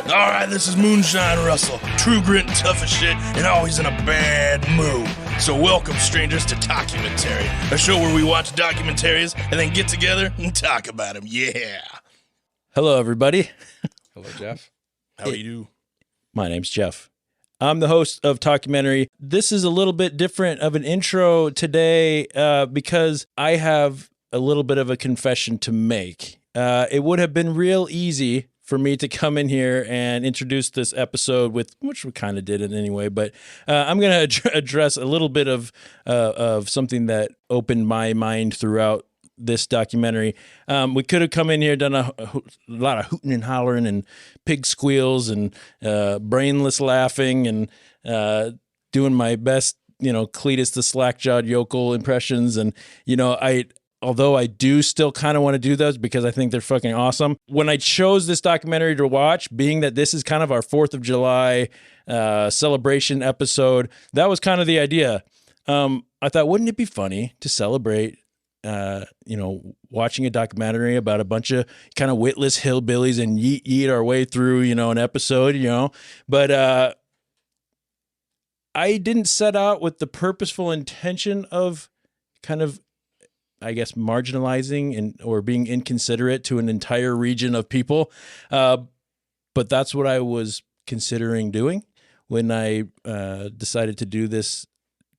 All right, this is Moonshine Russell, true grit and tough as shit, and always in a bad mood. So welcome, strangers, to Talkumentary, a show where we watch documentaries and then get together and talk about them. Yeah. Hello, everybody. Hello, Jeff. How do you do? My name's Jeff. I'm the host of Talkumentary. This is a little bit different of an intro today because I have a little bit of a confession to make. It would have been real easy for me to come in here and introduce this episode with, which we kind of did it anyway, but I'm going to address a little bit of something that opened my mind throughout this documentary. We could have come in here, done a lot of hooting and hollering and pig squeals and brainless laughing and doing my best, Cletus the slack-jawed yokel impressions. And, although I do still kind of want to do those because I think they're fucking awesome. When I chose this documentary to watch, being that this is kind of our 4th of July celebration episode, that was kind of the idea. I thought, wouldn't it be funny to celebrate, watching a documentary about a bunch of kind of witless hillbillies and yeet our way through, an episode, But I didn't set out with the purposeful intention of kind of, I guess, marginalizing or being inconsiderate to an entire region of people. But that's what I was considering doing when I decided to do this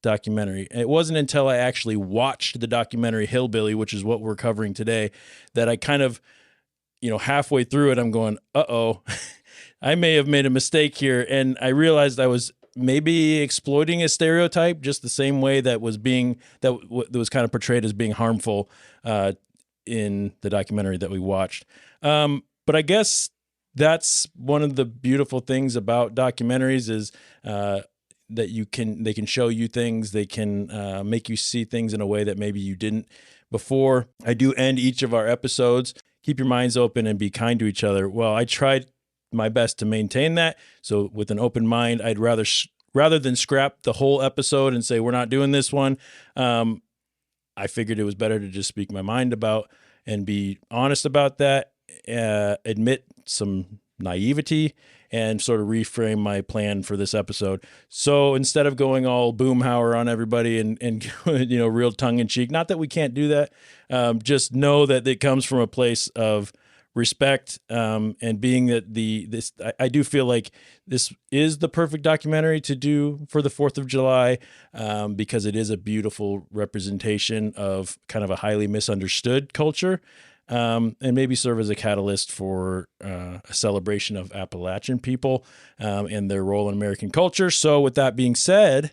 documentary. It wasn't until I actually watched the documentary Hillbilly, which is what we're covering today, that I kind of, halfway through it, I'm going, uh-oh, I may have made a mistake here. And I realized I was maybe exploiting a stereotype just the same way that was kind of portrayed as being harmful in the documentary that we watched. But I guess that's one of the beautiful things about documentaries is that they can show you things, they can make you see things in a way that maybe you didn't before. I do end each of our episodes, keep your minds open and be kind to each other. Well, I tried my best to maintain that. So with an open mind, I'd rather than scrap the whole episode and say, we're not doing this one. I figured it was better to just speak my mind about and be honest about that, admit some naivety and sort of reframe my plan for this episode. So instead of going all boomhauer on everybody and real tongue in cheek, not that we can't do that, just know that it comes from a place of respect, and being that I do feel like this is the perfect documentary to do for the 4th of July, because it is a beautiful representation of kind of a highly misunderstood culture, and maybe serve as a catalyst for a celebration of Appalachian people and their role in American culture. So with that being said,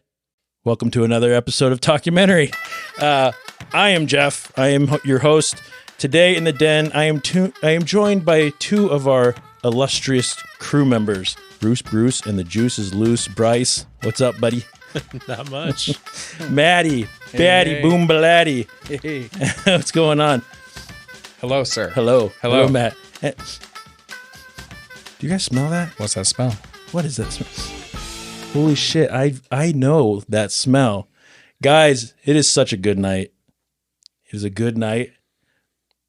welcome to another episode of Talkumentary. I am Jeff. I am your host. Today in the den, I am joined by two of our illustrious crew members, Bruce, and the juice is loose. Brice, what's up, buddy? Not much. Maddie, Batty, Boom Baladdy. Hey. What's going on? Hello, sir. Hello, Matt. Do you guys smell that? What's that smell? What is that smell? Holy shit, I know that smell. Guys, it is such a good night. It is a good night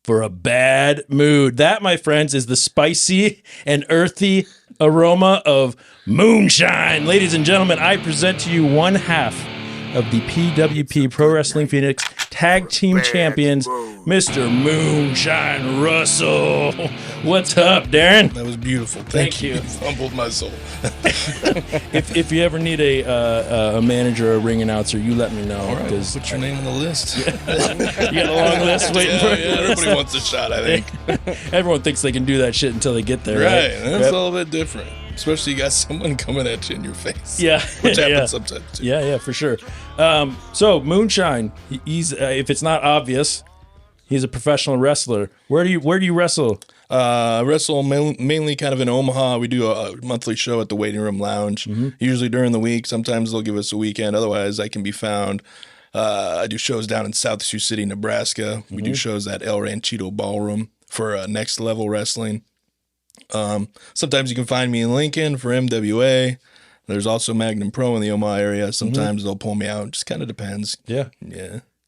for a bad mood. That, my friends, is the spicy and earthy aroma of moonshine. Ladies and gentlemen, I present to you one half of the PWP Pro Wrestling Phoenix Tag Team Champions, Mr. Moonshine Russell. What's up, Darren? That was beautiful. Thank you. You've humbled my soul. If you ever need a manager or a ring announcer, you let me know. All right, put your name on the list. You got a long list waiting for you. Everybody wants a shot, I think. Everyone thinks they can do that shit until they get there, Right, right? that's a little bit different. Especially you got someone coming at you in your face. Yeah. Which happens sometimes, too. Yeah, for sure. So, Moonshine, he's if it's not obvious, he's a professional wrestler. Where do you wrestle? I wrestle mainly kind of in Omaha. We do a monthly show at the Waiting Room Lounge, usually during the week. Sometimes they'll give us a weekend. Otherwise, I can be found. I do shows down in South Sioux City, Nebraska. We do shows at El Ranchito Ballroom for Next Level Wrestling. Sometimes you can find me in Lincoln for MWA. There's also Magnum Pro in the Omaha area. Sometimes they'll pull me out. Just kind of depends. Yeah.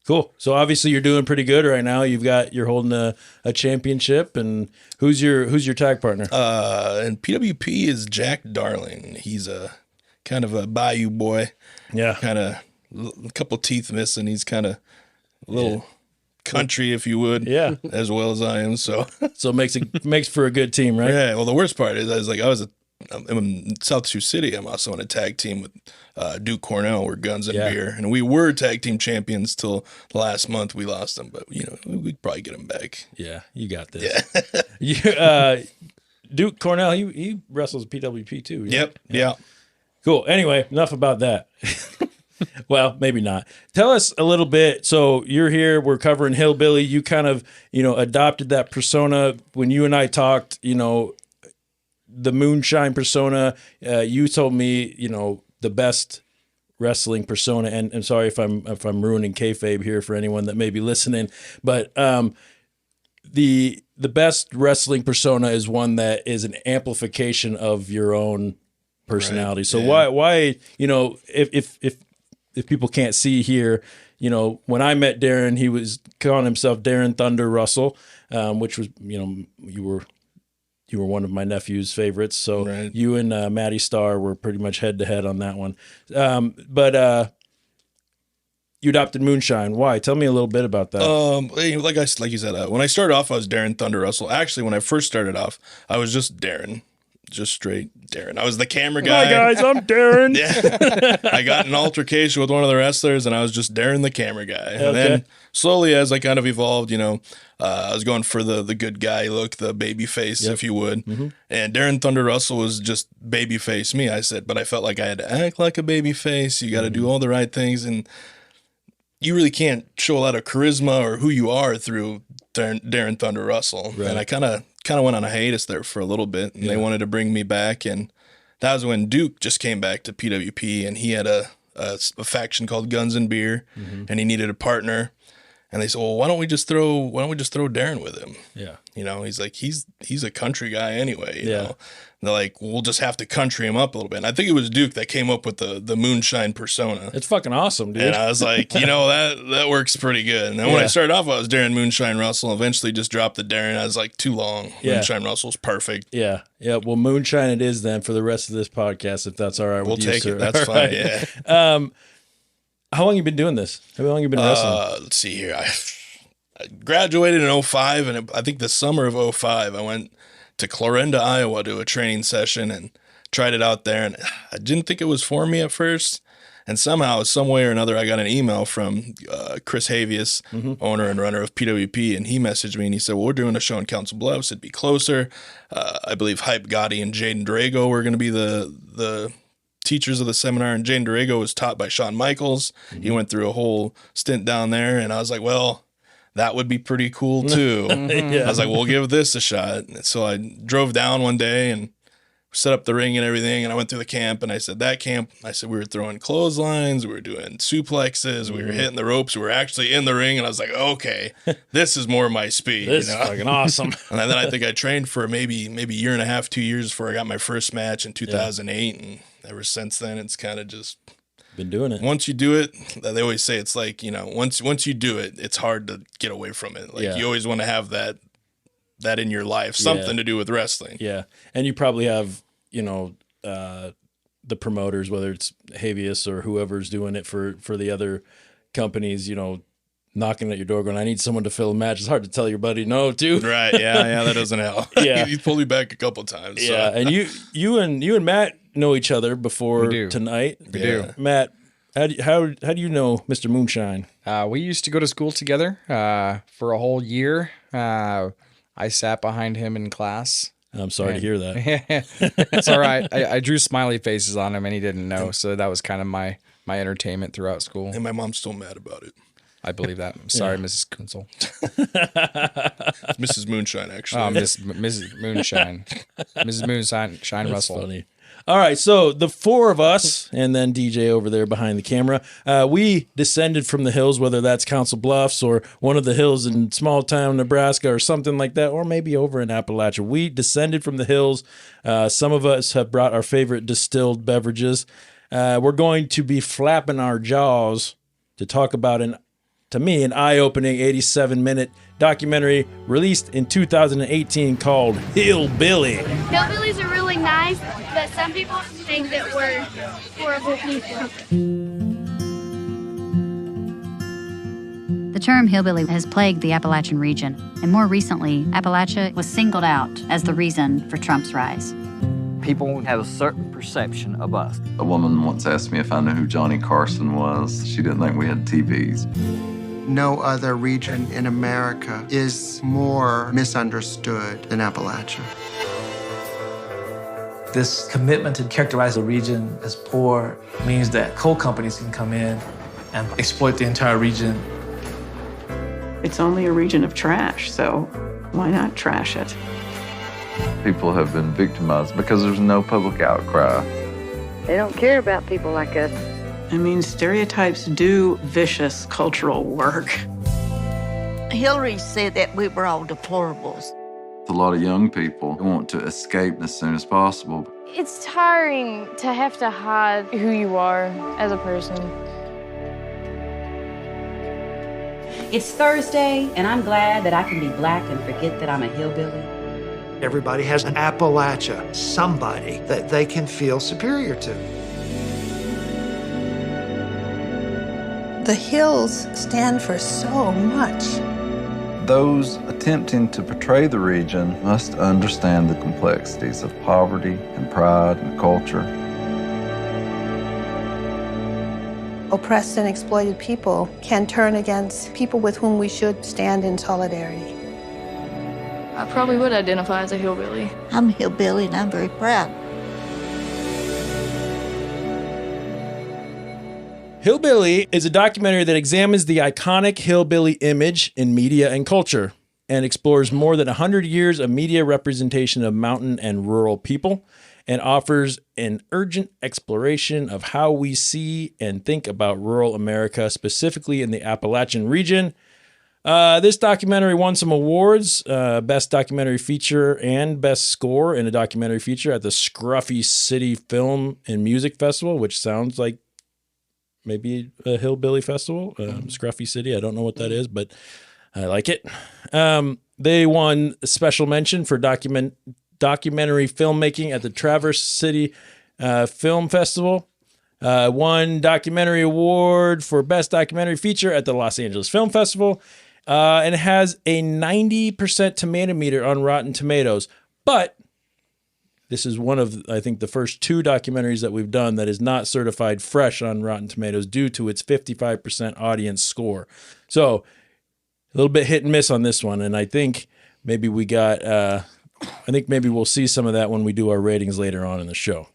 Cool. So obviously you're doing pretty good right now. You're holding a championship, and who's your tag partner? And PWP is Jack Darling. He's a kind of a bayou boy. Yeah. Kind of a couple teeth missing. He's kind of a little country, if you would. Yeah. As well as I am. So makes for a good team, right? yeah. Well, the worst part is I'm in South Sioux City. I'm also on a tag team with Duke Cornell. We're Guns and Beer, and we were tag team champions till last month. We lost them, but we'd probably get them back. Yeah, you got this. Duke Cornell, he wrestles PWP too. Yeah? Yep. Yeah. Cool. Anyway, enough about that. Well, maybe not. Tell us a little bit. So you're here. We're covering Hillbilly. You kind of adopted that persona when you and I talked. The Moonshine persona. You told me the best wrestling persona, and I'm sorry if I'm ruining kayfabe here for anyone that may be listening, but the best wrestling persona is one that is an amplification of your own personality. Right. So why if people can't see here, when I met Darren, he was calling himself Darren Thunder Russell, which was you were one of my nephew's favorites. So right. You and Matty Starr were pretty much head to head on that one. But you adopted Moonshine. Why? Tell me a little bit about that. Like you said, when I started off, I was Darren Thunder Russell. Actually, when I first started off, I was just Darren. Just straight Darren. I was the camera guy. Hi guys, I'm Darren. Yeah. I got in an altercation with one of the wrestlers, and I was just Darren the camera guy. And then slowly, as I kind of evolved, I was going for the good guy look, the baby face, if you would. Mm-hmm. And Darren Thunder Russell was just baby face me. I said, but I felt like I had to act like a baby face. You got to do all the right things, and you really can't show a lot of charisma or who you are through Darren Thunder Russell. Right. And I kind of went on a hiatus there for a little bit, and they wanted to bring me back, and that was when Duke just came back to PWP, and he had a faction called Guns and Beer, and he needed a partner, and they said, well, why don't we just throw Darren with him? Yeah. He's like, he's a country guy anyway, you know? And they're like, we'll just have to country him up a little bit. And I think it was Duke that came up with the Moonshine persona. It's fucking awesome, dude. And I was like, that works pretty good. And then when I started off, I was Darren Moonshine Russell. Eventually just dropped the Darren. I was like, too long. Yeah. Moonshine Russell's perfect. Yeah. Yeah. Well, Moonshine it is then for the rest of this podcast, if that's all right with you, sir. We'll take it. That's fine. Right. Yeah. How long you been doing this? How long you been wrestling? Let's see here. I graduated in 2005, and I think the summer of 2005, I went to Clarinda, Iowa to a training session and tried it out there. And I didn't think it was for me at first. And somehow, some way or another, I got an email from Chris Havius, owner and runner of PWP. And he messaged me and he said, well, we're doing a show in Council Bluffs. It'd be closer. I believe Hype Gotti and Jaden Drago were going to be the teachers of the seminar. And Jaden Drago was taught by Shawn Michaels. He went through a whole stint down there. And I was like, well, that would be pretty cool too. I was like, we'll give this a shot. And so I drove down one day and set up the ring and everything. And I went through the camp, and I said, we were throwing clotheslines, we were doing suplexes, we were hitting the ropes, we were actually in the ring. And I was like, okay, this is more my speed. This is fucking awesome. And then I think I trained for maybe a year and a half, 2 years before I got my first match in 2008. And ever since then, it's kind of just been doing it. Once you do it, they always say it's like, once you do it, it's hard to get away from it. Like you always want to have that in your life, something to do with wrestling. Yeah. And you probably have, the promoters, whether it's Havius or whoever's doing it for the other companies, knocking at your door going, I need someone to fill a match. It's hard to tell your buddy no to. Right. Yeah. That doesn't help. Yeah. He pulled me back a couple times. Yeah. So. And you and Matt know each other before tonight. We do. Matt, how do you know Mr. Moonshine? We used to go to school together for a whole year. I sat behind him in class. I'm sorry to hear that. It's all right. I drew smiley faces on him, and he didn't know, so that was kind of my entertainment throughout school. And my mom's still mad about it. I believe that. I'm sorry, Mrs. Kunzel. Mrs. Moonshine, actually. Oh, Mrs. Moonshine. Mrs. Moonshine Russell. That's funny. All right, so the four of us, and then DJ over there behind the camera, we descended from the hills, whether that's Council Bluffs or one of the hills in small town Nebraska or something like that, or maybe over in Appalachia. We descended from the hills. Some of us have brought our favorite distilled beverages. We're going to be flapping our jaws to talk about an to me, an eye-opening 87-minute documentary released in 2018 called Hillbilly. Hillbillies are really nice, but some people think that we're horrible people. The term hillbilly has plagued the Appalachian region, and more recently, Appalachia was singled out as the reason for Trump's rise. People have a certain perception of us. A woman once asked me if I knew who Johnny Carson was. She didn't think we had TVs. No other region in America is more misunderstood than Appalachia. This commitment to characterize a region as poor means that coal companies can come in and exploit the entire region. It's only a region of trash, so why not trash it? People have been victimized because there's no public outcry. They don't care about people like us. I mean, stereotypes do vicious cultural work. Hillary said that we were all deplorables. A lot of young people want to escape as soon as possible. It's tiring to have to hide who you are as a person. It's Thursday, and I'm glad that I can be black and forget that I'm a hillbilly. Everybody has an Appalachia, somebody that they can feel superior to. The hills stand for so much. Those attempting to portray the region must understand the complexities of poverty and pride and culture. Oppressed and exploited people can turn against people with whom we should stand in solidarity. I probably would identify as a hillbilly. I'm a hillbilly and I'm very proud. Hillbilly is a documentary that examines the iconic hillbilly image in media and culture and explores more than 100 years of media representation of mountain and rural people and offers an urgent exploration of how we see and think about rural America, specifically in the Appalachian region. This documentary won some awards, Best Documentary Feature and Best Score in a Documentary Feature at the Scruffy City Film and Music Festival, which sounds like maybe a hillbilly festival. Scruffy City, I don't know what that is, but I like it. They won a special mention for documentary filmmaking at the Traverse City Film Festival. Won documentary award for Best Documentary Feature at the Los Angeles Film Festival. And it has a 90% tomato meter on Rotten Tomatoes. But this is one of, I think, the first two documentaries that we've done that is not certified fresh on Rotten Tomatoes due to its 55% audience score. So a little bit hit and miss on this one. And I think maybe we got, maybe we'll see some of that when we do our ratings later on in the show.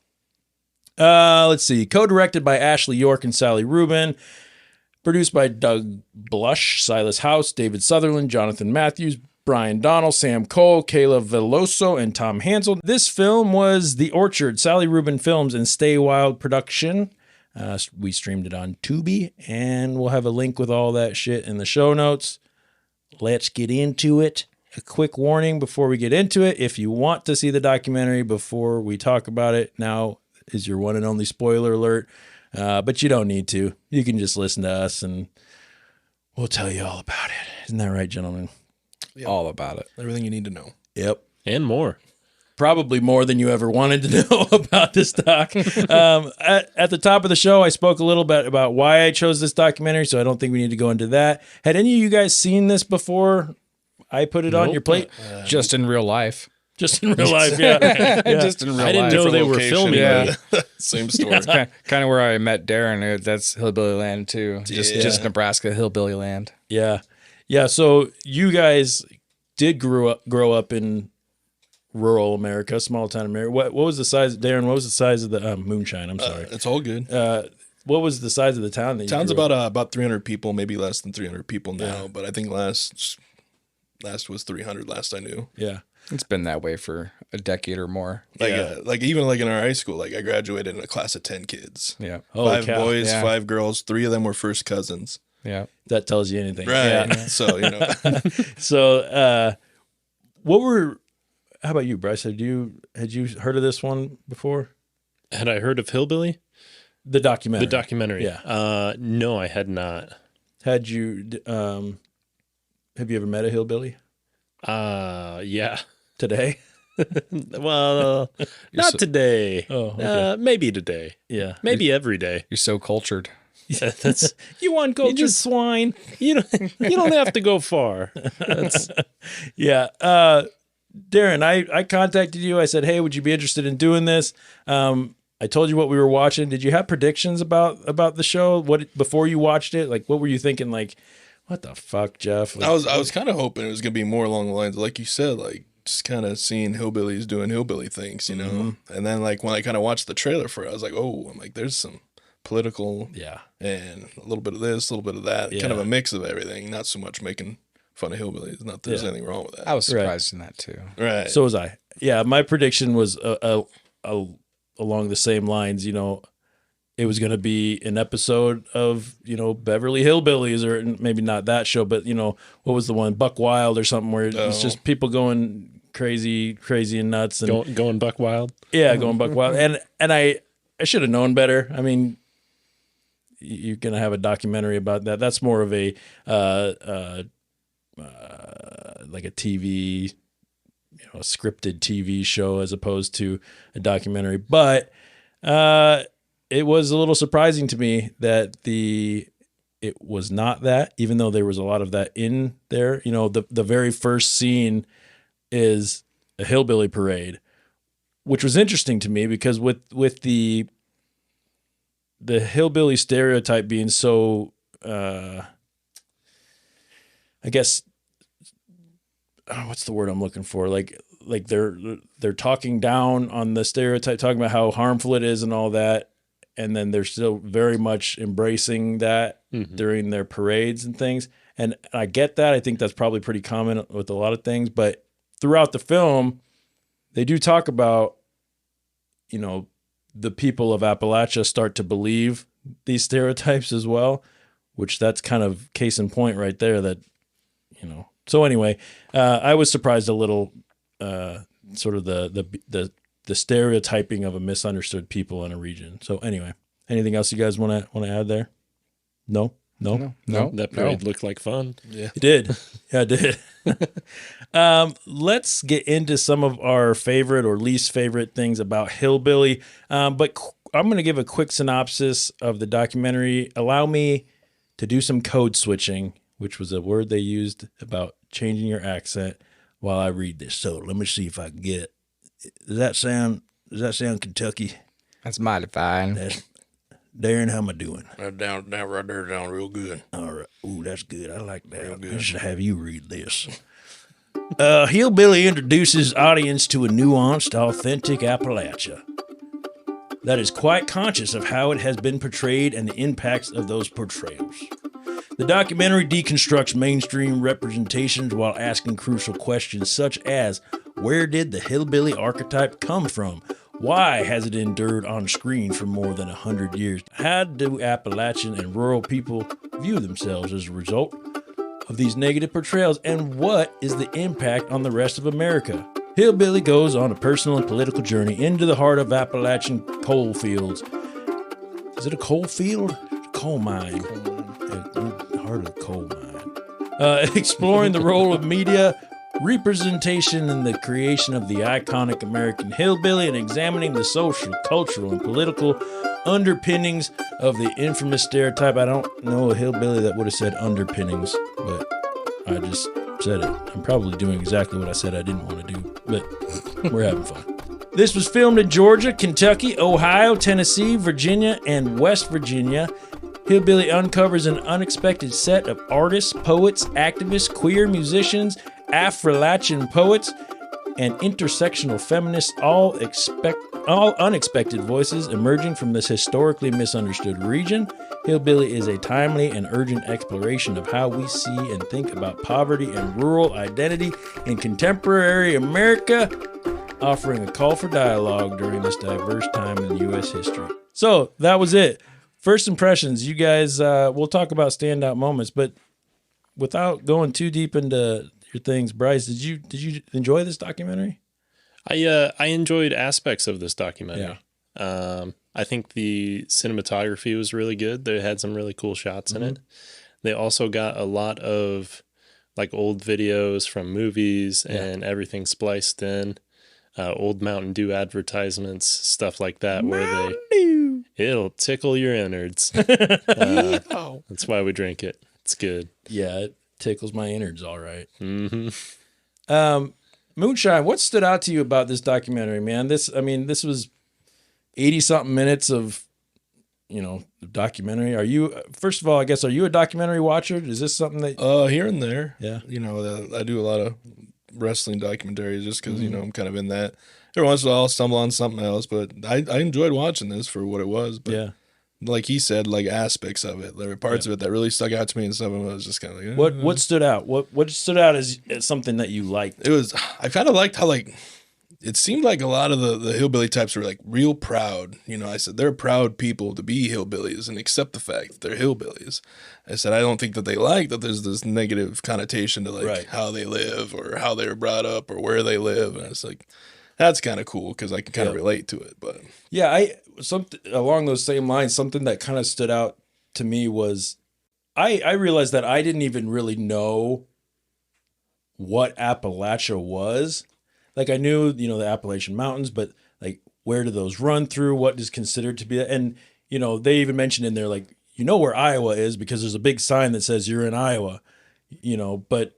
Let's see. Co-directed by Ashley York and Sally Rubin. Produced by Doug Blush, Silas House, David Sutherland, Jonathan Matthews, Brian Donnell, Sam Cole, Kayla Veloso, and Tom Hansel. This film was The Orchard, Sally Rubin Films, and Stay Wild production. We streamed it on Tubi, and we'll have a link with all that shit in the show notes. Let's get into it. A quick warning before we get into it. If you want to see the documentary before we talk about it, now is your one and only spoiler alert. But you don't need to. You can just listen to us and we'll tell you all about it. Isn't that right, gentlemen? Yep. All about it. Everything you need to know. Yep. And more. Probably more than you ever wanted to know about this doc. At the top of the show, I spoke a little bit about why I chose this documentary, so I don't think we need to go into that. Had any of you guys seen this before I put it on your plate? Just in real life. Just in real life, yeah. Just in real life. I didn't know they were filming it. Same story. Kind of where I met Darren. That's Hillbilly Land too. Just Nebraska Hillbilly Land. Yeah. Yeah. So you guys did grow up in rural America, small town America. What was the size, Darren? What was the size of the Moonshine? I'm sorry. It's all good. What was the size of the town? That Town's about 300 people, maybe less than 300 people now. But I think last was 300 last I knew. Yeah. It's been that way for a decade or more. Even in our high school, I graduated in a class of 10 kids. Yeah. 5 boys, 5 girls. 3 of them were first cousins. Yeah. That tells you anything. Right. Yeah. So, So, how about you, Brice? Had you heard of this one before? Had I heard of Hillbilly? The documentary. The documentary. Yeah. No, I had not. Had you have you ever met a hillbilly? Yeah. Today? Well, not today. Oh, okay. Maybe today. Yeah. Maybe every day. You're so cultured. Yeah, that's you want cultured swine. You don't have to go far. That's yeah. Darren, I contacted you. I said, hey, would you be interested in doing this? I told you what we were watching. Did you have predictions about the show? What before you watched it? Like, what were you thinking? Like, what the fuck, Jeff? Like, I was kind of hoping it was gonna be more along the lines, like you said, like just kind of seeing hillbillies doing hillbilly things, you know. Mm-hmm. And then like when I kind of watched the trailer for it, I was like, oh, I'm like, there's some political, and a little bit of this, a little bit of that, kind of a mix of everything. Not so much making fun of hillbillies. Not that there's anything wrong with that. I was surprised in that too. Right. So was I. Yeah, my prediction was along the same lines. You know, it was going to be an episode of, you know, Beverly Hillbillies, or maybe not that show, but, you know, what was the one, Buck Wild or something, where it's just people going crazy and nuts and going Buck Wild. Yeah, going Buck Wild. And I should have known better. I mean, you're going to have a documentary about that. That's more of a like a TV, you know, a scripted TV show as opposed to a documentary. But it was a little surprising to me that it was not that, even though there was a lot of that in there. You know, the very first scene is a hillbilly parade, which was interesting to me because with the hillbilly stereotype being so, I guess, what's the word I'm looking for? Like they're talking down on the stereotype, talking about how harmful it is and all that. And then they're still very much embracing that during their parades and things. And I get that. I think that's probably pretty common with a lot of things. But throughout the film, they do talk about, you know, the people of Appalachia start to believe these stereotypes as well, which that's kind of case in point right there that, you know. So anyway, I was surprised a little, sort of the stereotyping of a misunderstood people in a region. So anyway, anything else you guys want to add there? No. That parade looked like fun. Yeah, it did. Yeah, it did. Let's get into some of our favorite or least favorite things about Hillbilly. But I'm going to give a quick synopsis of the documentary. Allow me to do some code switching, which was a word they used about changing your accent while I read this. So let me see if I can get it. Does that sound Kentucky? That's mighty fine. Darren, how am I doing? Down right there, down real good. All right. Ooh, that's good. I like that. Real good. I should have you read this. Hillbilly introduces audience to a nuanced, authentic Appalachia that is quite conscious of how it has been portrayed and the impacts of those portrayals. The documentary deconstructs mainstream representations while asking crucial questions such as, where did the hillbilly archetype come from? Why has it endured on screen for more than 100 years? How do Appalachian and rural people view themselves as a result of these negative portrayals? And what is the impact on the rest of America? Hillbilly goes on a personal and political journey into the heart of Appalachian coal fields. Is it a coal field? Coal mine. Heart of the coal mine. Exploring the role of media representation in the creation of the iconic American hillbilly and examining the social, cultural, and political underpinnings of the infamous stereotype. I don't know a hillbilly that would have said underpinnings, but I just said it. I'm probably doing exactly what I said I didn't want to do, but we're having fun. This was filmed in Georgia, Kentucky, Ohio, Tennessee, Virginia, and West Virginia. Hillbilly uncovers an unexpected set of artists, poets, activists, queer musicians, Appalachian poets, and intersectional feminists, all unexpected voices emerging from this historically misunderstood region. Hillbilly is a timely and urgent exploration of how we see and think about poverty and rural identity in contemporary America, offering a call for dialogue during this diverse time in U.S. history. So that was it. First impressions, you guys, we'll talk about standout moments, but without going too deep into your things, Brice, did you enjoy this documentary? I enjoyed aspects of this documentary. Yeah. I think the cinematography was really good. They had some really cool shots in it. they also got a lot of like old videos from movies and everything spliced in, old Mountain Dew advertisements, stuff like that, it'll tickle your innards. That's why we drink it. It's good. Yeah, it tickles my innards all right. Mm-hmm. Moonshine, what stood out to you about this documentary, man? This was 80-something minutes of, documentary. Are you, first of all, I guess, are you a documentary watcher? Is this something that... Here and there. Yeah. I do a lot of wrestling documentaries just because, I'm kind of in that. Every once in a while I'll stumble on something else, but I enjoyed watching this for what it was. But yeah. Like he said, like aspects of it, there were parts of it that really stuck out to me, and some of it was just kind of like, What stood out? What stood out as something that you liked? I kind of liked how it seemed like a lot of the hillbilly types were like real proud. I said they're proud people to be hillbillies and accept the fact that they're hillbillies. I said I don't think that they like that there's this negative connotation to how they live or how they were brought up or where they live, and it's like that's kind of cool because I can kind of relate to it. But yeah, something along those same lines, something that kind of stood out to me was I realized that I didn't even really know what Appalachia was. Like I knew, the Appalachian Mountains, but like where do those run through? What is considered to be that? And, they even mentioned in there, like, where Iowa is because there's a big sign that says you're in Iowa, but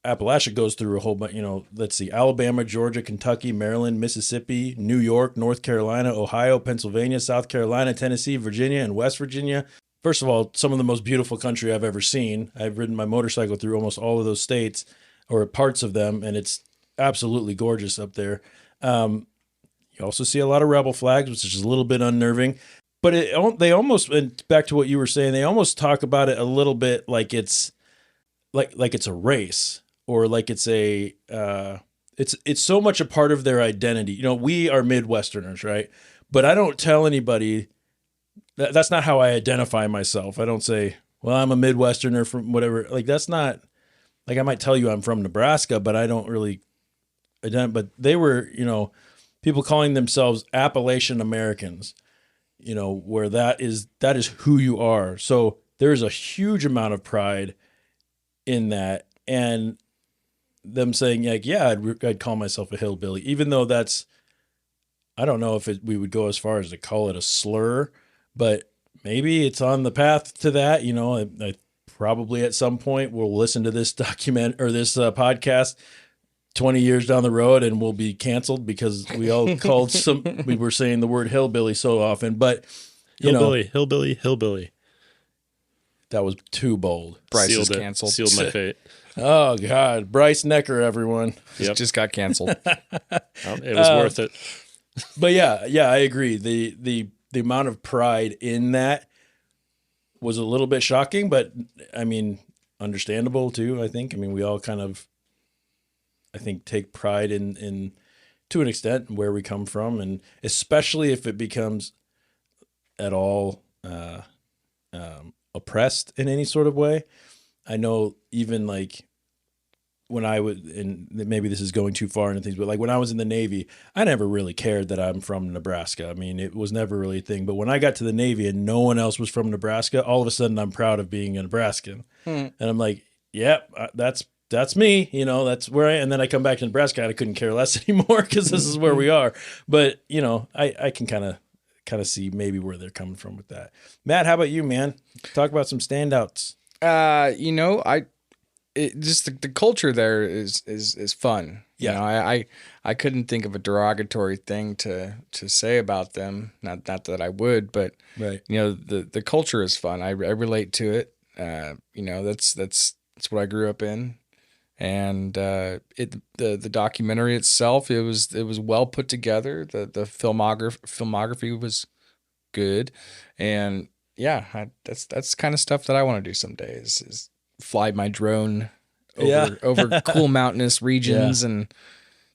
Appalachia goes through a whole bunch, let's see, Alabama, Georgia, Kentucky, Maryland, Mississippi, New York, North Carolina, Ohio, Pennsylvania, South Carolina, Tennessee, Virginia, and West Virginia. First of all, some of the most beautiful country I've ever seen. I've ridden my motorcycle through almost all of those states or parts of them, and it's absolutely gorgeous up there. You also see a lot of rebel flags, which is a little bit unnerving. But they almost, and back to what you were saying, they almost talk about it a little bit like it's like it's a race. Or like it's it's so much a part of their identity. We are Midwesterners, right? But I don't tell anybody that's not how I identify myself. I don't say, well, I'm a Midwesterner from whatever. Like that's not like I might tell you I'm from Nebraska, but I don't really identify. But they were, people calling themselves Appalachian Americans, where that is who you are. So there's a huge amount of pride in that. And them saying like, yeah, I'd call myself a hillbilly, even though I don't know if we would go as far as to call it a slur, but maybe it's on the path to that. I probably at some point we'll listen to this document or this podcast 20 years down the road and we'll be canceled because we all we were saying the word hillbilly so often, but hillbilly. That was too bold. Brice is canceled. Sealed my fate. Oh God, Brice Necker, everyone. Just got canceled. It was worth it. But yeah, I agree. The amount of pride in that was a little bit shocking, but I mean, understandable too. I think. We all kind of, I think, take pride in to an extent where we come from, and especially if it becomes at all oppressed in any sort of way. I know even like when I would, and maybe this is going too far into things, but like when I was in the Navy, I never really cared that I'm from Nebraska. It was never really a thing. But when I got to the Navy and no one else was from Nebraska, all of a sudden I'm proud of being a Nebraskan. And I'm like, yep, that's me. That's where and then I come back to Nebraska and I couldn't care less anymore because this is where we are. But, I can kind of see maybe where they're coming from with that. Matt, how about you, man? Talk about some standouts. The culture there is fun. Yeah. I couldn't think of a derogatory thing to say about them. Not that I would, but right. The culture is fun. I relate to it. That's what I grew up in. And the documentary itself, it was well put together. The filmography was good. And yeah, that's kind of stuff that I want to do someday is fly my drone over cool mountainous regions. And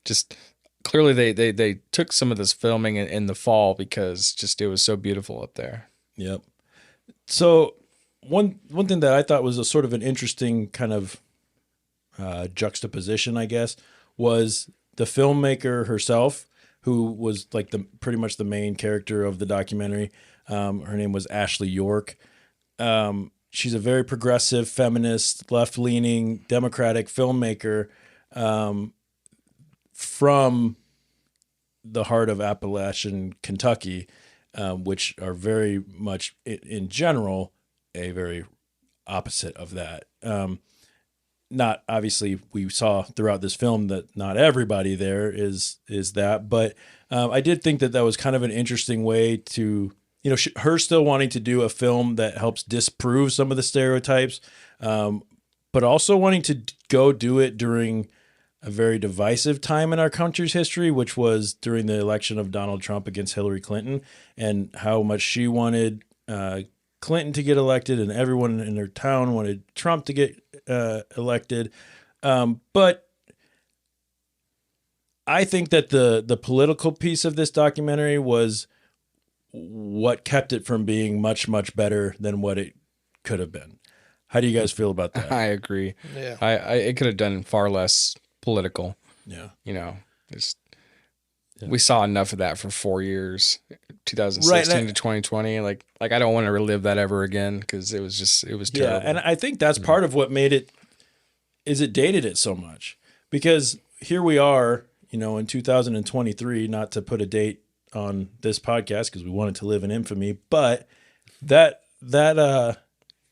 just clearly they took some of this filming in the fall because just it was so beautiful up there. Yep. So one thing that I thought was a sort of an interesting kind of juxtaposition, I guess, was the filmmaker herself, who was like pretty much the main character of the documentary. Her name was Ashley York. she's a very progressive, feminist, left-leaning, democratic filmmaker from the heart of Appalachian Kentucky, which are very much, in general, a very opposite of that. Not obviously, we saw throughout this film that not everybody there is that, but I did think that was kind of an interesting way to, her still wanting to do a film that helps disprove some of the stereotypes, but also wanting to go do it during a very divisive time in our country's history, which was during the election of Donald Trump against Hillary Clinton, and how much she wanted Clinton to get elected and everyone in her town wanted Trump to get elected. But I think that the political piece of this documentary was what kept it from being much, much better than what it could have been. How do you guys feel about that? I agree. Yeah. It could have done far less political. Yeah. We saw enough of that for 4 years, 2016 to 2020. Like I don't want to relive that ever again, because it was terrible. Yeah, and I think that's part of what made it dated it so much, because here we are, in 2023, not to put a date on this podcast because we want it to live in infamy, but that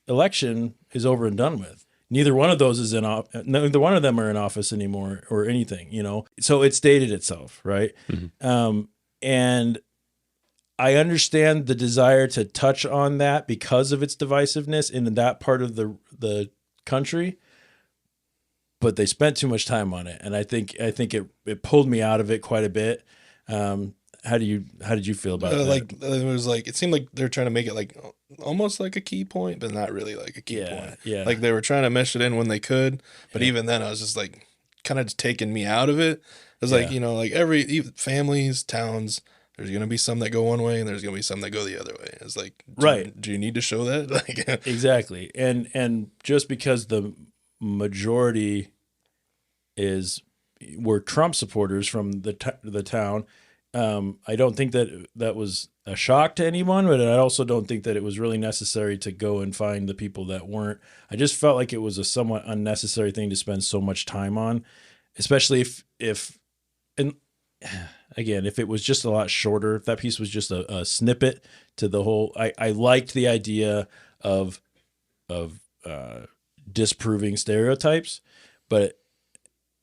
election is over and done with. Neither one of those is neither one of them are in office anymore or anything, So it's dated itself, right? Mm-hmm. And I understand the desire to touch on that because of its divisiveness in that part of the country, but they spent too much time on it, and I think it pulled me out of it quite a bit. How did you feel about that? It seemed like they're trying to make it almost like a key point, but not really like a key point. Yeah. Like they were trying to mesh it in when they could, but even then I was just kind of just taking me out of it. It was every families, towns, there's going to be some that go one way and there's going to be some that go the other way. It's do you need to show that? Exactly. And just because the majority were Trump supporters from the town, I don't think that was a shock to anyone, but I also don't think that it was really necessary to go and find the people that weren't. I just felt like it was a somewhat unnecessary thing to spend so much time on, especially if it was just a lot shorter, if that piece was just a snippet to the whole. I liked the idea of disproving stereotypes, but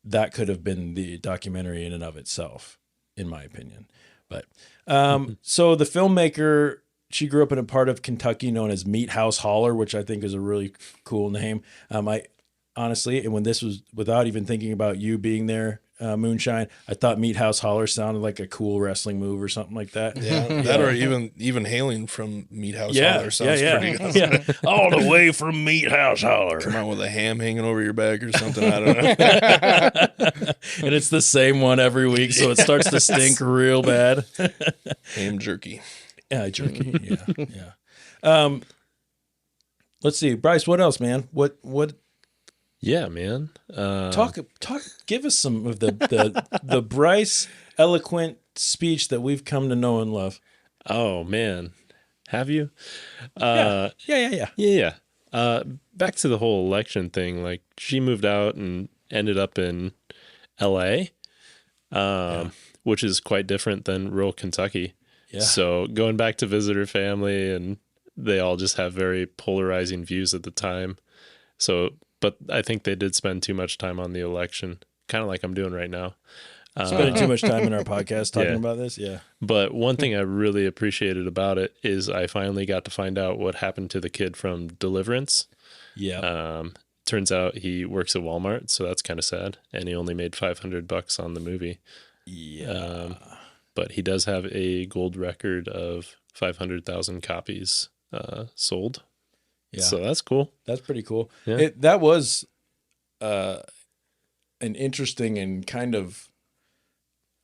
that could have been the documentary in and of itself, in my opinion. But so the filmmaker, she grew up in a part of Kentucky known as Meat House Holler, which I think is a really cool name. I honestly, and when this was without even thinking about you being there, Moonshine, I thought Meat House Holler sounded like a cool wrestling move or something like that. Yeah, that or even hailing from Meat House Holler sounds pretty good. Yeah, all the way from Meat House Holler. Come out with a ham hanging over your back or something. I don't know. And it's the same one every week, so it starts to stink real bad. Ham jerky. Yeah, jerky. Yeah. Let's see, Brice. What else, man? What? Yeah, man. Talk. Give us some of the Brice eloquent speech that we've come to know and love. Oh man, have you? Yeah. Back to the whole election thing. Like, she moved out and ended up in L.A., which is quite different than rural Kentucky. Yeah. So going back to visit her family, and they all just have very polarizing views at the time. So. But I think they did spend too much time on the election, kind of like I'm doing right now. Spending too much time in our podcast talking about this, yeah. But one thing I really appreciated about it is I finally got to find out what happened to the kid from Deliverance. Yeah. Turns out he works at Walmart, so that's kind of sad. And he only made $500 on the movie. Yeah. But he does have a gold record of 500,000 copies sold. Yeah. So that's cool. That's pretty cool. Yeah. That was an interesting and kind of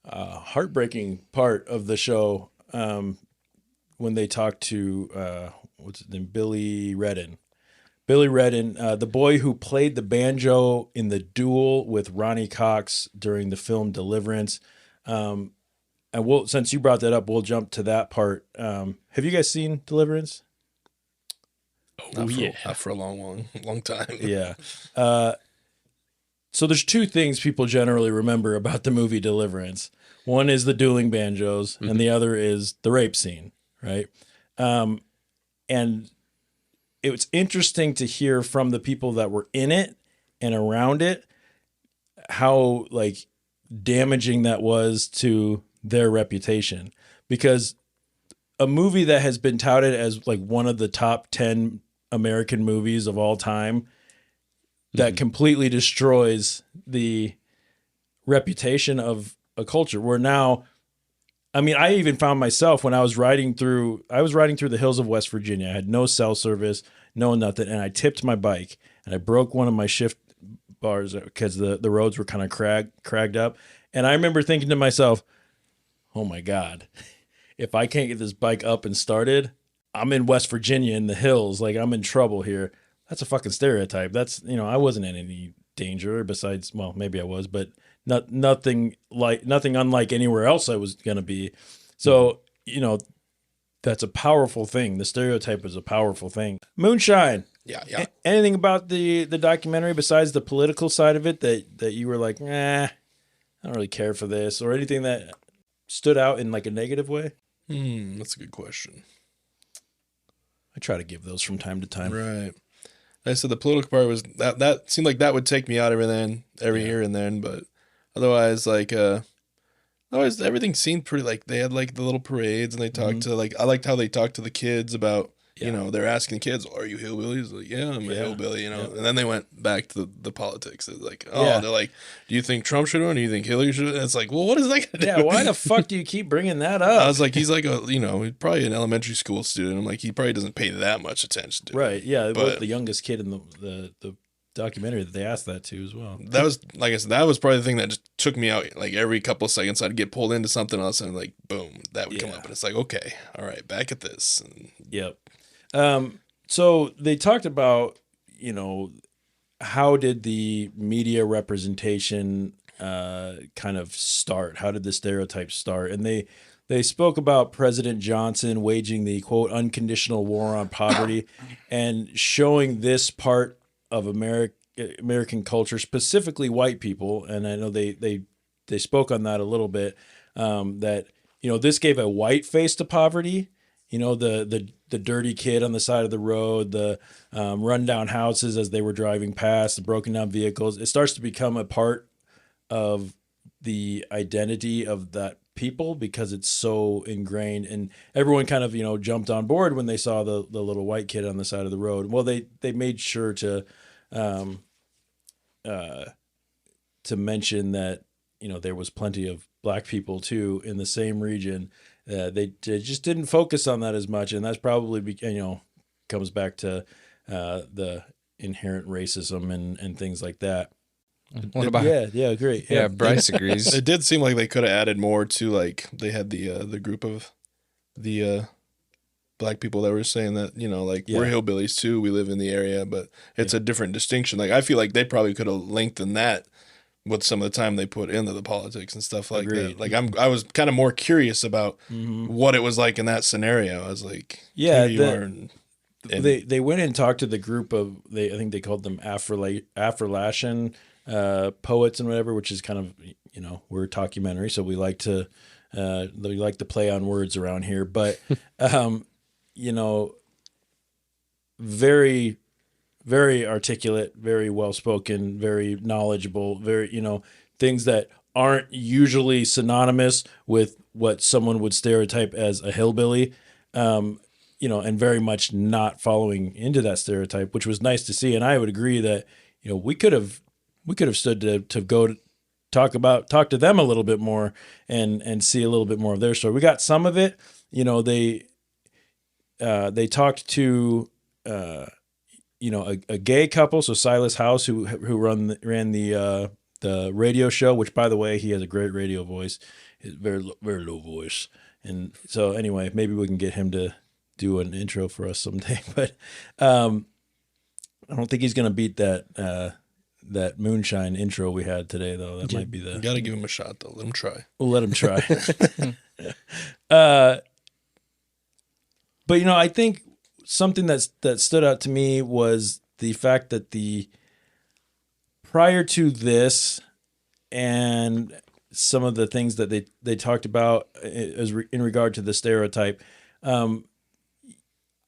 heartbreaking part of the show when they talked to, what's his name, Billy Redden. Billy Redden, the boy who played the banjo in the duel with Ronnie Cox during the film Deliverance. And since you brought that up, we'll jump to that part. Have you guys seen Deliverance? Not for a long time. Yeah. So there's two things people generally remember about the movie Deliverance. One is the dueling banjos, and the other is the rape scene, right? And it was interesting to hear from the people that were in it and around it how like damaging that was to their reputation, because a movie that has been touted as like one of the top 10 American movies of all time that completely destroys the reputation of a culture where now, I mean, I even found myself when I was riding through the hills of West Virginia. I had no cell service, no nothing. And I tipped my bike and I broke one of my shift bars because the roads were kind of cragged up. And I remember thinking to myself, oh my God, if I can't get this bike up and started, I'm in West Virginia in the hills. Like, I'm in trouble here. That's a fucking stereotype. That's, I wasn't in any danger besides, well, maybe I was, but nothing unlike anywhere else I was going to be. So, that's a powerful thing. The stereotype is a powerful thing. Moonshine. Yeah. Anything about the documentary besides the political side of it that you were like, I don't really care for this, or anything that stood out in like a negative way? That's a good question. I try to give those from time to time. Right. I said the political part was that seemed like that would take me out every here and then, but otherwise, everything seemed pretty, like they had like the little parades and they talked to I liked how they talked to the kids about, they're asking the kids, are you hillbillies? Like, yeah, I'm a hillbilly, and then they went back to the politics. It's like, they're like, do you think Trump should win? Do you think Hillary should win? And it's like, well, what is that gonna do? Yeah, why the fuck do you keep bringing that up? I was like, he's like he's probably an elementary school student. I'm like, he probably doesn't pay that much attention to it. Right, yeah, it was the youngest kid in the documentary that they asked that to as well. That was, like I said, that was probably the thing that just took me out. Like every couple of seconds I'd get pulled into something else and like, boom, that would come up. And it's like, okay, all right, back at this. And, yep. So they talked about, how did the media representation kind of start? How did the stereotypes start? And they spoke about President Johnson waging the, quote, unconditional war on poverty and showing this part of American culture, specifically white people. And I know they spoke on that a little bit, that, this gave a white face to poverty. The dirty kid on the side of the road, the rundown houses as they were driving past, the broken down vehicles. It starts to become a part of the identity of that people because it's so ingrained, and everyone kind of, jumped on board when they saw the little white kid on the side of the road. Well, they made sure to mention that, there was plenty of black people too in the same region. They just didn't focus on that as much, and that's probably comes back to the inherent racism and things like that. What about great. Yeah, Brice agrees. It did seem like they could have added more to, like, they had the group of the black people that were saying that, we're hillbillies too, we live in the area, but it's a different distinction. Like, I feel like they probably could have lengthened that with some of the time they put into the politics and stuff like that. Like, I was kind of more curious about what it was like in that scenario. I was like, they went and talked to the group of, I think they called them Appalachian poets and whatever, which is kind of, we're a talkumentary, so we like to play on words around here, but very, very articulate, very well-spoken, very knowledgeable, very, things that aren't usually synonymous with what someone would stereotype as a hillbilly, and very much not following into that stereotype, which was nice to see. And I would agree that, we could have stood to go talk to them a little bit more and see a little bit more of their story. We got some of it, they talked to, a gay couple, so Silas House, who ran the radio show, which, by the way, he has a great radio voice, very very low voice, and so anyway, maybe we can get him to do an intro for us someday. But I don't think he's gonna beat that Moonshine intro we had today, though. That might be the. You gotta give him a shot, though. Let him try. We'll let him try. But I think something that stood out to me was the fact that prior to this and some of the things that they talked about in regard to the stereotype,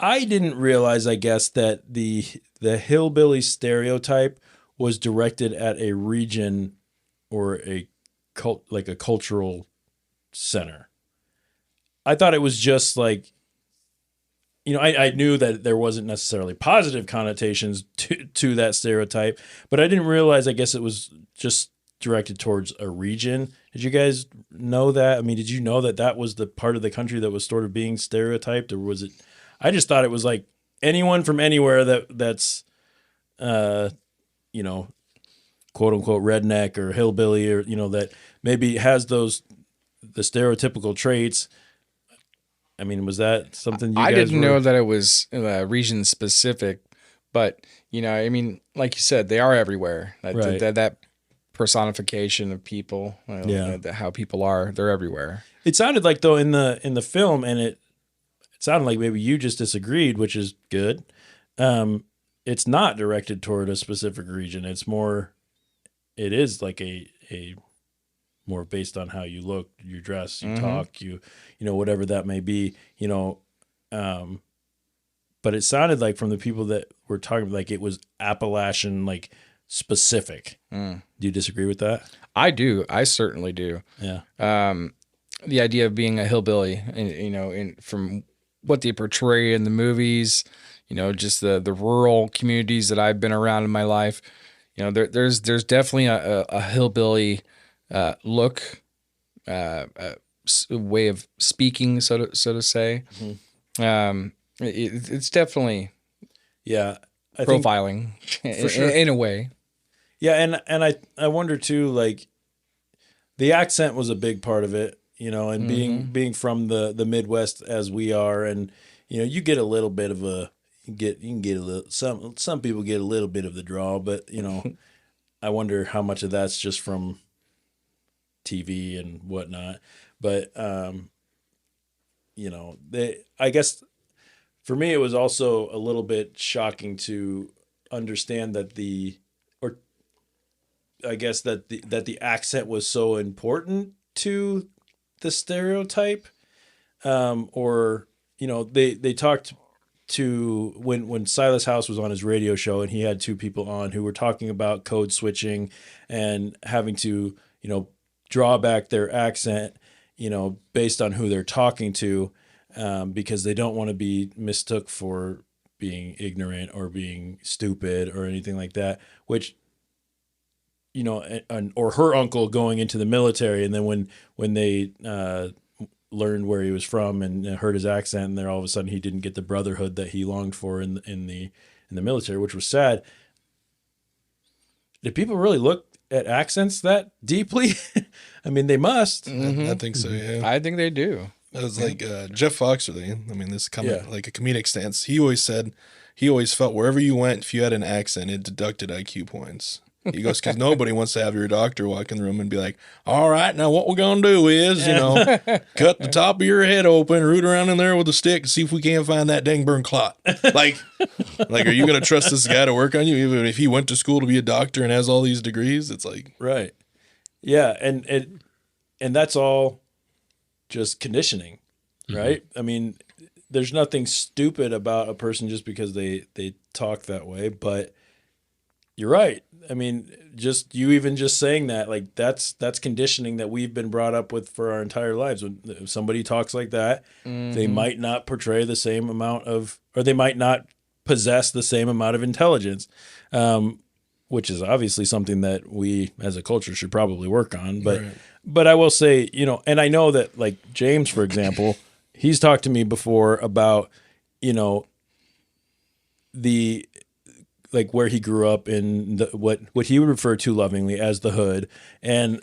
I didn't realize, I guess, that the hillbilly stereotype was directed at a region or a cultural center. I thought it was just like, I knew that there wasn't necessarily positive connotations to that stereotype, but I didn't realize, I guess it was just directed towards a region. Did you guys know that? I mean, did you know that was the part of the country that was sort of being stereotyped, or was it? I just thought it was like anyone from anywhere that's, quote unquote redneck or hillbilly, or, that maybe has the stereotypical traits. I mean, was that something I didn't know that it was region specific, but I mean, like you said, they are everywhere. Right. That personification of people, how people are, they're everywhere. It sounded like, though, in the film, and it sounded like maybe you just disagreed, which is good. It's not directed toward a specific region. It is like a more based on how you look, you dress, you talk, whatever that may be, but it sounded like from the people that were talking, like it was Appalachian, like specific. Do you disagree with that? I do. I certainly do. Yeah. The idea of being a hillbilly, and from what they portray in the movies, just the rural communities that I've been around in my life, there's definitely a hillbilly look, way of speaking, so to say. Mm-hmm. It's definitely profiling in a way. Yeah, and I wonder too, like the accent was a big part of it, and being from the Midwest as we are, and you get a little bit of you can get a little, some people get a little bit of the draw, but I wonder how much of that's just from TV and whatnot. But I guess for me it was also a little bit shocking to understand that the accent was so important to the stereotype. They talked to when Silas House was on his radio show, and he had two people on who were talking about code switching and having to, draw back their accent, based on who they're talking to, because they don't want to be mistook for being ignorant or being stupid or anything like that, which, or her uncle going into the military. And then when they learned where he was from and heard his accent, and then all of a sudden he didn't get the brotherhood that he longed for in the military, which was sad. Did people really look at accents that deeply? I mean, they must. Mm-hmm. I think so. Yeah, I think they do. It was like Jeff Foxworthy. I mean, this like a comedic stance. He always felt wherever you went, if you had an accent, it deducted IQ points. He goes, because nobody wants to have your doctor walk in the room and be like, all right, now what we're going to do is, cut the top of your head open, root around in there with a stick and see if we can't find that dang burn clot. Like, are you going to trust this guy to work on you? Even if he went to school to be a doctor and has all these degrees, it's like. Right. Yeah. And that's all just conditioning, right? Mm-hmm. I mean, there's nothing stupid about a person just because they talk that way, but you're right. I mean, just saying that, like that's conditioning that we've been brought up with for our entire lives. When if somebody talks like that, they might not portray the same amount of, or they might not possess the same amount of intelligence, which is obviously something that we as a culture should probably work on. But I will say, and I know that like James, for example, he's talked to me before about, like where he grew up in what he would refer to lovingly as the hood, and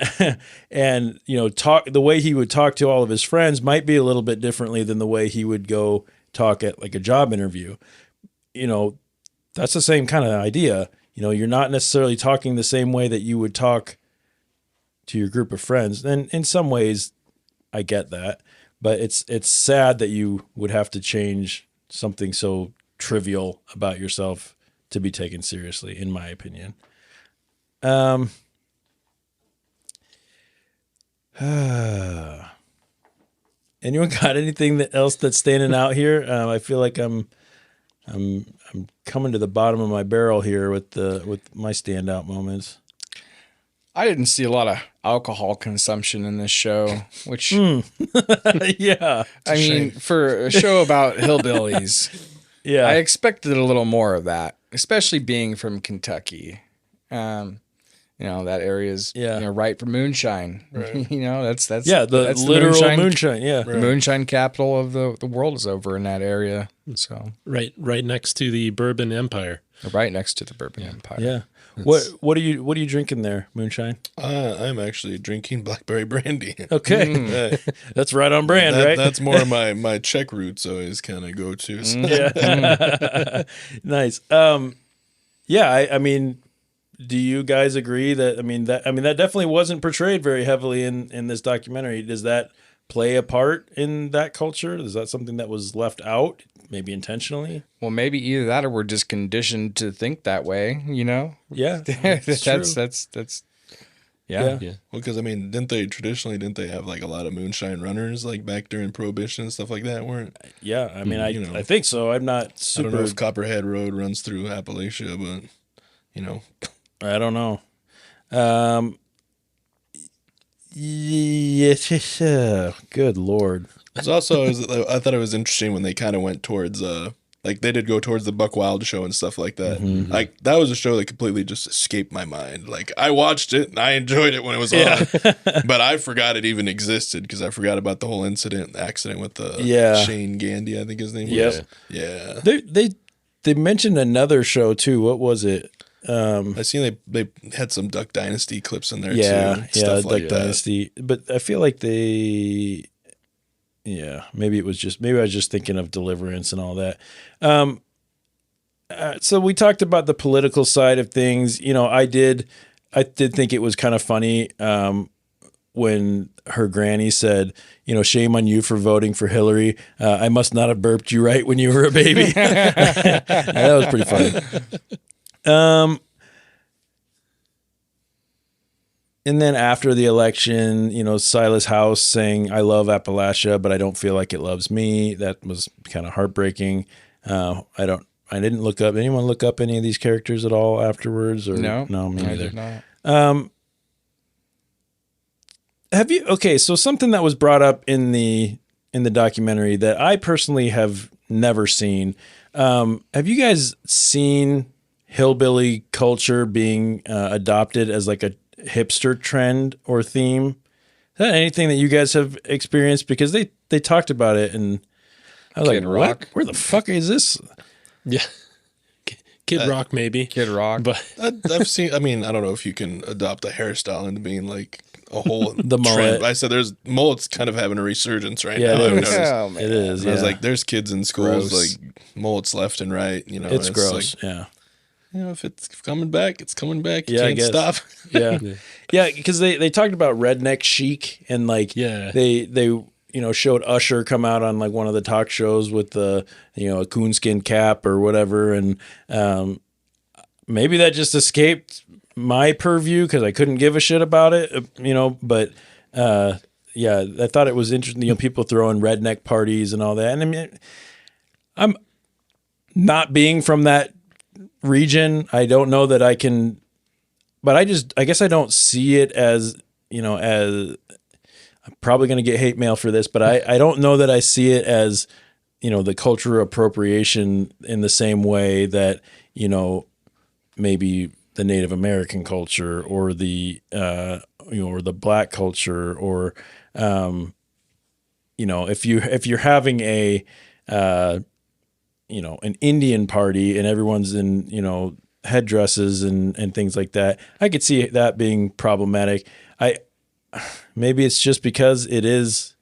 the way he would talk to all of his friends might be a little bit differently than the way he would go talk at like a job interview. That's the same kind of idea. You're not necessarily talking the same way that you would talk to your group of friends. And in some ways I get that, but it's sad that you would have to change something so trivial about yourself to be taken seriously, in my opinion. Anyone got anything else that's standing out here? I feel like I'm coming to the bottom of my barrel here with my standout moments. I didn't see a lot of alcohol consumption in this show, which yeah. I mean, for a show about hillbillies, yeah, I expected a little more of that, especially being from Kentucky. That area is right for moonshine. Right. That's the that's literal the moonshine. Yeah, the moonshine capital of the world is over in that area. So right next to the Bourbon Empire. Right next to the Bourbon Empire. Yeah. What are you drinking there, Moonshine? I'm actually drinking blackberry brandy. Okay, that's right on brand, right? That's more my Czech roots always kind of go to. So. Yeah, nice. I mean, do you guys agree that that definitely wasn't portrayed very heavily in this documentary? Does that play a part in that culture? Is that something that was left out, maybe intentionally? Well, maybe either that or we're just conditioned to think that way, Yeah. That's yeah. Well, because didn't they have like a lot of moonshine runners like back during Prohibition and stuff like that? Weren't? Yeah, I think so. I'm not super. I don't know if Copperhead Road runs through Appalachia, but I don't know. Good Lord. It's also, I thought it was interesting when they kind of went towards, like they did go towards the Buck Wild show and stuff like that. Mm-hmm. Like that was a show that completely just escaped my mind. Like I watched it and I enjoyed it when it was on, but I forgot it even existed because I forgot about the whole accident with Shane Gandy, I think his name was. Yeah. They mentioned another show too. What was it? I seen they had some Duck Dynasty clips in there too. Yeah, Stuff like Duck that. Dynasty. But I feel like maybe I was just thinking of Deliverance and all that. So we talked about the political side of things. I did think it was kind of funny when her granny said, shame on you for voting for Hillary. I must not have burped you right when you were a baby. That was pretty funny. And then after the election, Silas House saying, I love Appalachia, but I don't feel like it loves me. That was kind of heartbreaking. I didn't look up, anyone look up any of these characters at all afterwards? Or No, me neither. I did not. So something that was brought up in the documentary that I personally have never seen. Have you guys seen hillbilly culture being adopted as like a hipster trend or theme? Is that anything that you guys have experienced? Because they talked about it and I was Kid like, Rock. what? Where the fuck is this? Yeah. Kid Rock, maybe. Kid Rock. But I've seen, I don't know if you can adopt a hairstyle into being like a whole The mullet. trend. I said there's mullets kind of having a resurgence right Yeah, now. it I've is. noticed. Oh, man. It is. And I was yeah. like, there's kids in schools Gross. like mullets left and right. It's gross. Like, yeah. if it's coming back, it's coming back. You Yeah, I can't guess. stop. Yeah. Yeah. Because they talked about redneck chic and like they showed Usher come out on like one of the talk shows with the a coonskin cap or whatever, and maybe that just escaped my purview because I couldn't give a shit about it, But I thought it was interesting. People throwing redneck parties and all that, and I'm not being from that region. I don't know that I can, but I guess I don't see it as as. I'm probably going to get hate mail for this, but I don't know that I see it as, the cultural appropriation in the same way that, maybe the Native American culture or the, or the Black culture or, if you're having an Indian party and everyone's in, headdresses and things like that, I could see that being problematic. Maybe it's just because it isn't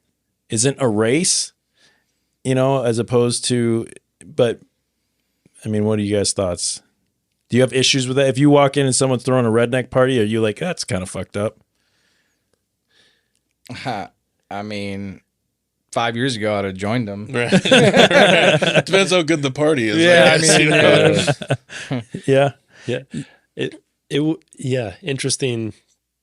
a race, as opposed to, but what are you guys' thoughts? Do you have issues with that? If you walk in and someone's throwing a redneck party, are you like, that's kind of fucked up? 5 years ago, I'd have joined them. Right. Depends how good the party is. Yeah, yeah. Interesting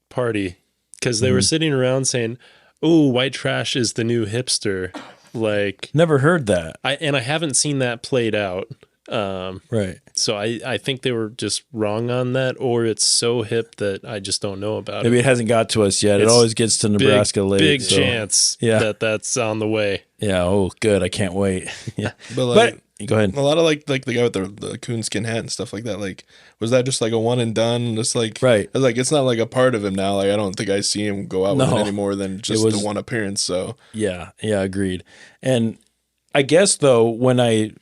party because they were sitting around saying, "Oh, white trash is the new hipster." Like, never heard that. I haven't seen that played out. Right. So I think they were just wrong on that, or it's so hip that I just don't know about Maybe it. it hasn't got to us yet. It always gets to Nebraska late. Big chance that that's on the way. Yeah. Oh, good. I can't wait. Yeah. But go ahead. A lot of like the guy with the coonskin hat and stuff like that. Like, was that just like a one and done? Just like, right. I was like, it's not like a part of him now. Like, I don't think I see him go out with it any more than just the one appearance. So yeah, agreed. And I guess though, when I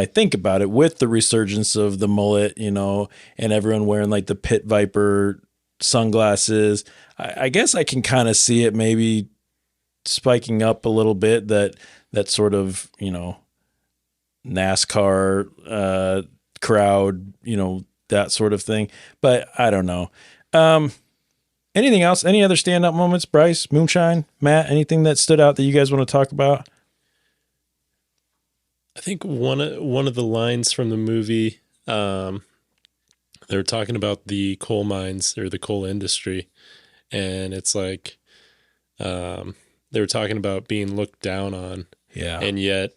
think about it, with the resurgence of the mullet, and everyone wearing like the pit viper sunglasses, I guess I can kind of see it maybe spiking up a little bit. That sort of NASCAR crowd, that sort of thing. But I don't know. Anything else? Any other standout moments? Brice, Moonshine, Matt, anything that stood out that you guys want to talk about? I think one of the lines from the movie, they were talking about the coal mines or the coal industry, and it's like they were talking about being looked down on. Yeah. And yet,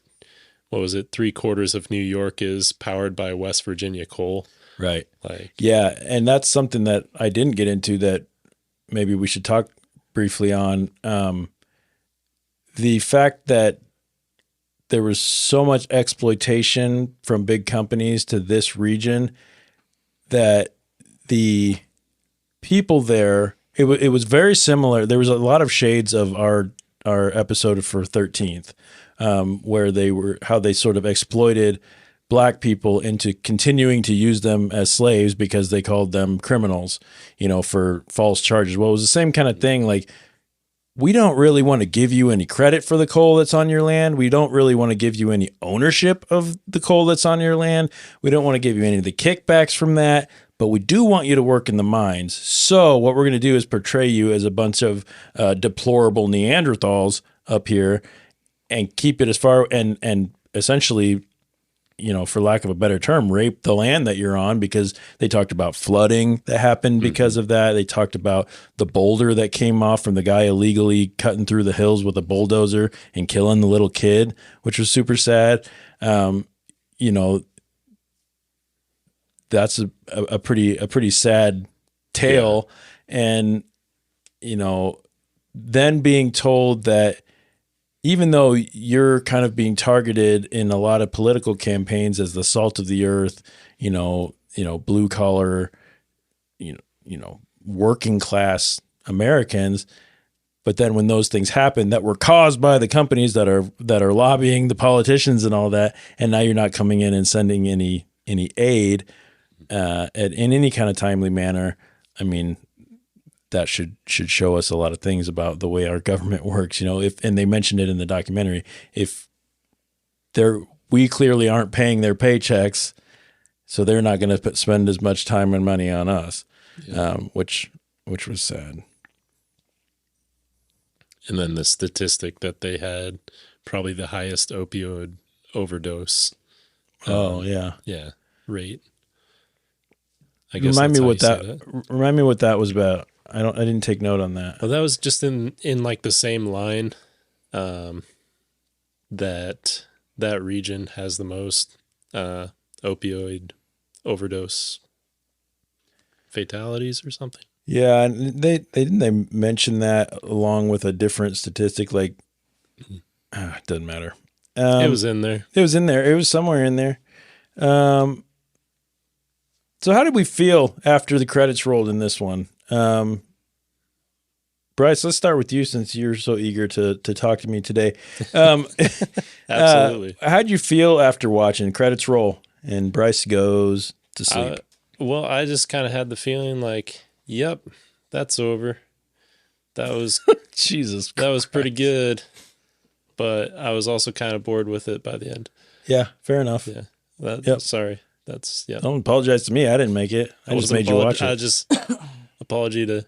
what was it? 3/4 of New York is powered by West Virginia coal. Right. Like, yeah, and that's something that I didn't get into that maybe we should talk briefly on. The fact that there was so much exploitation from big companies to this region that the people there, it was very similar. There was a lot of shades of our episode for 13th, where how they sort of exploited black people into continuing to use them as slaves because they called them criminals, for false charges. Well, it was the same kind of thing. Like, we don't really want to give you any credit for the coal that's on your land. We don't really want to give you any ownership of the coal that's on your land. We don't want to give you any of the kickbacks from that, but we do want you to work in the mines. So what we're going to do is portray you as a bunch of deplorable Neanderthals up here and keep it as far and essentially, for lack of a better term, rape the land that you're on, because they talked about flooding that happened because of that. They talked about the boulder that came off from the guy illegally cutting through the hills with a bulldozer and killing the little kid, which was super sad. That's a pretty sad tale. Yeah. And, then being told that even though you're kind of being targeted in a lot of political campaigns as the salt of the earth, blue collar, working class Americans, but then when those things happen that were caused by the companies that are lobbying the politicians and all that, and now you're not coming in and sending any aid in any kind of timely manner, I mean, that should show us a lot of things about the way our government works, and they mentioned it in the documentary, we clearly aren't paying their paychecks, so they're not going to spend as much time and money on us, which was sad. And then the statistic that they had probably the highest opioid overdose. Rate. I guess Remind me what that was about. I didn't take note on that. Well, that was just in like the same line, that region has the most opioid overdose fatalities or something. Yeah, and they mention that along with a different statistic. Like, it doesn't matter. It was in there. It was in there. It was somewhere in there. So how did we feel after the credits rolled in this one? Brice, let's start with you since you're so eager to talk to me today. Absolutely. How'd you feel after watching credits roll and Brice goes to sleep? Well, I just kind of had the feeling like, yep, that's over. That was Jesus. That was pretty good, but I was also kind of bored with it by the end. Yeah, fair enough. Yeah. Sorry. That's Don't apologize to me. I didn't make it. I just made you watch it. I just apology to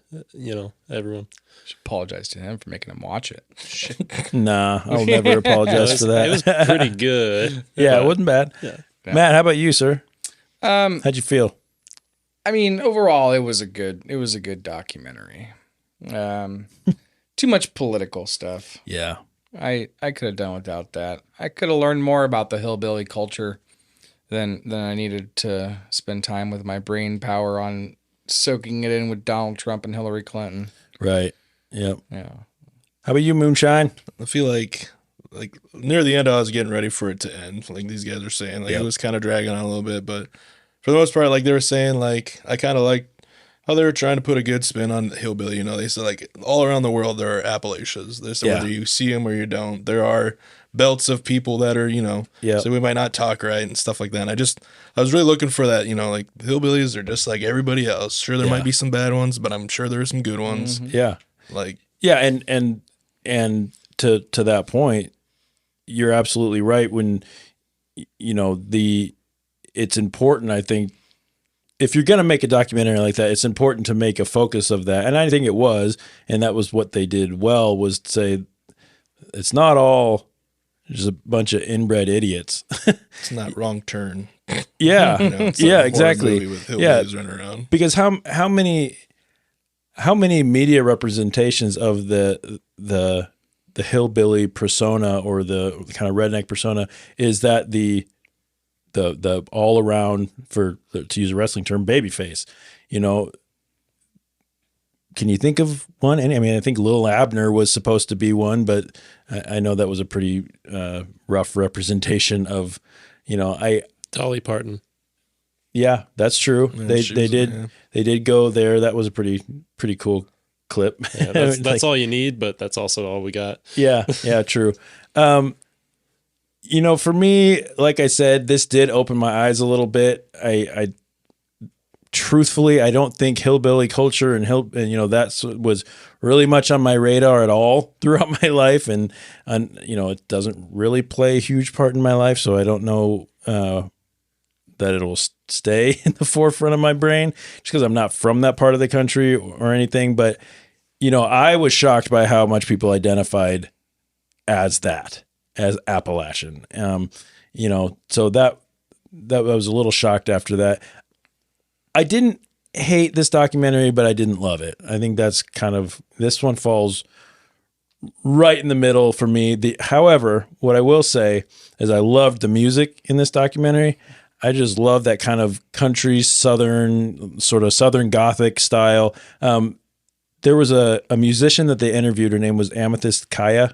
everyone. Should apologize to him for making him watch it. Shit. Nah, I'll never apologize for that. It was pretty good. Yeah, it wasn't bad. Yeah. Matt, how about you, sir? How'd you feel? I mean, overall, it was a good documentary. Too much political stuff. Yeah. I could have done without that. I could have learned more about the hillbilly culture than I needed to spend time with my brain power on soaking it in with Donald Trump and Hillary Clinton. Right. Yep. Yeah. How about you, Moonshine? I feel like near the end, I was getting ready for it to end. Like these guys are saying, like it was kind of dragging on a little bit, but for the most part, like they were saying, like I kind of like how they were trying to put a good spin on Hillbilly. You know, they said like all around the world there are Appalachians. They said whether you see them or you don't, there are belts of people that are, so we might not talk right and stuff like that. And I was really looking for that, like hillbillies are just like everybody else. Sure, there might be some bad ones, but I'm sure there's some good ones. Mm-hmm. Yeah. Like, yeah. And to that point, you're absolutely right. When, it's important, I think, if you're going to make a documentary like that, it's important to make a focus of that. And I think it was, and that was what they did well, was to say, it's not all just a bunch of inbred idiots. It's not Wrong Turn. Yeah. It's yeah, a horror exactly. movie with hillbillies running around. Because how many media representations of the hillbilly persona or the kind of redneck persona is that the all around, to use a wrestling term, baby face? Can you think of one? I mean, I think Lil Abner was supposed to be one, but I know that was a pretty rough representation of, Dolly Parton. Yeah, that's true. Yeah, they did go there. That was a pretty cool clip. Yeah, that's all you need, but that's also all we got. Yeah, true. For me, like I said, this did open my eyes a little bit. I truthfully, I don't think hillbilly culture and that was really much on my radar at all throughout my life. And it doesn't really play a huge part in my life. So I don't know that it'll stay in the forefront of my brain just because I'm not from that part of the country or anything. But, I was shocked by how much people identified as Appalachian. So that I was a little shocked after that. I didn't hate this documentary, but I didn't love it. I think that's this one falls right in the middle for me. However, what I will say is I loved the music in this documentary. I just love that kind of country, southern Gothic style. There was a musician that they interviewed. Her name was Amethyst Kia.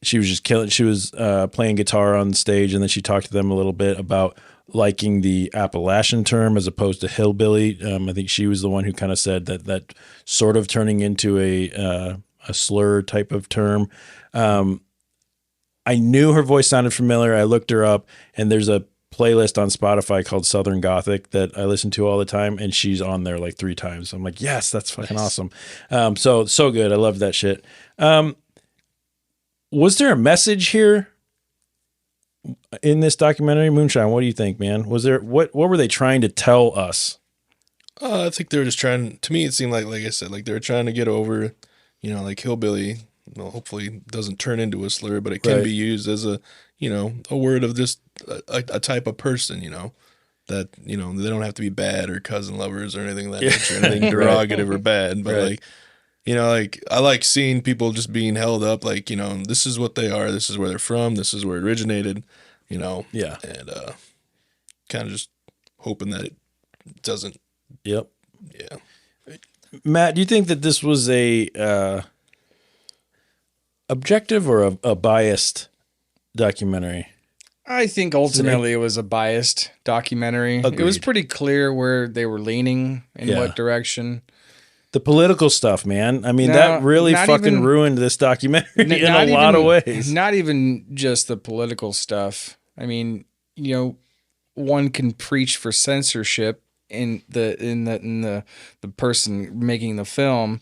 She was just killing. She was playing guitar on stage, and then she talked to them a little bit about liking the Appalachian term as opposed to hillbilly. I think she was the one who kind of said that sort of turning into a slur type of term. I knew her voice sounded familiar. I looked her up, and there's a playlist on Spotify called Southern Gothic that I listen to all the time, and she's on there like 3 times. I'm like, yes, that's fucking awesome. So good. I love that shit. Was there a message here in this documentary? Moonshine, what do you think, man? Was there what were they trying to tell us? I think they were just trying. To me, it seemed like I said, like they were trying to get over, like hillbilly. Well, hopefully, doesn't turn into a slur, but it can be used as a word of just a type of person. That they don't have to be bad or cousin lovers or anything of that nature, anything derogative or bad. But I like seeing people just being held up, like, this is what they are, this is where they're from, this is where it originated, and kind of just hoping that it doesn't. Yep. Yeah. Matt, do you think that this was a objective or a biased documentary? I think ultimately it was a biased documentary. Agreed. It was pretty clear where they were leaning in what direction. The political stuff, man. I mean, that really fucking ruined this documentary in a lot of ways. Not even just the political stuff. I mean, one can preach for censorship in the person making the film,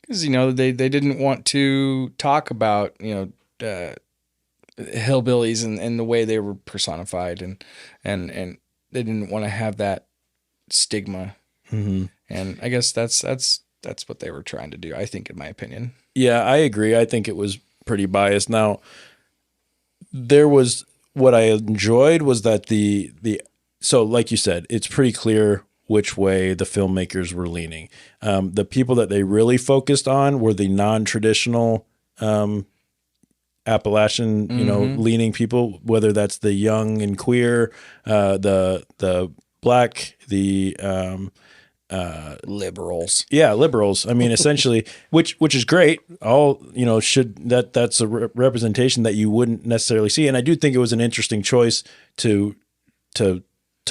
because they didn't want to talk about hillbillies and the way they were personified, and they didn't want to have that stigma Mm-hmm. And I guess that's what they were trying to do, I think, in my opinion. Yeah, I agree. I think it was pretty biased. Now, what I enjoyed was that so like you said, it's pretty clear which way the filmmakers were leaning. The people that they really focused on were the non-traditional Appalachian, leaning people, whether that's the young and queer, the black, the liberals. Yeah, liberals. I mean, essentially, which is great. All that's a representation that you wouldn't necessarily see, and I do think it was an interesting choice to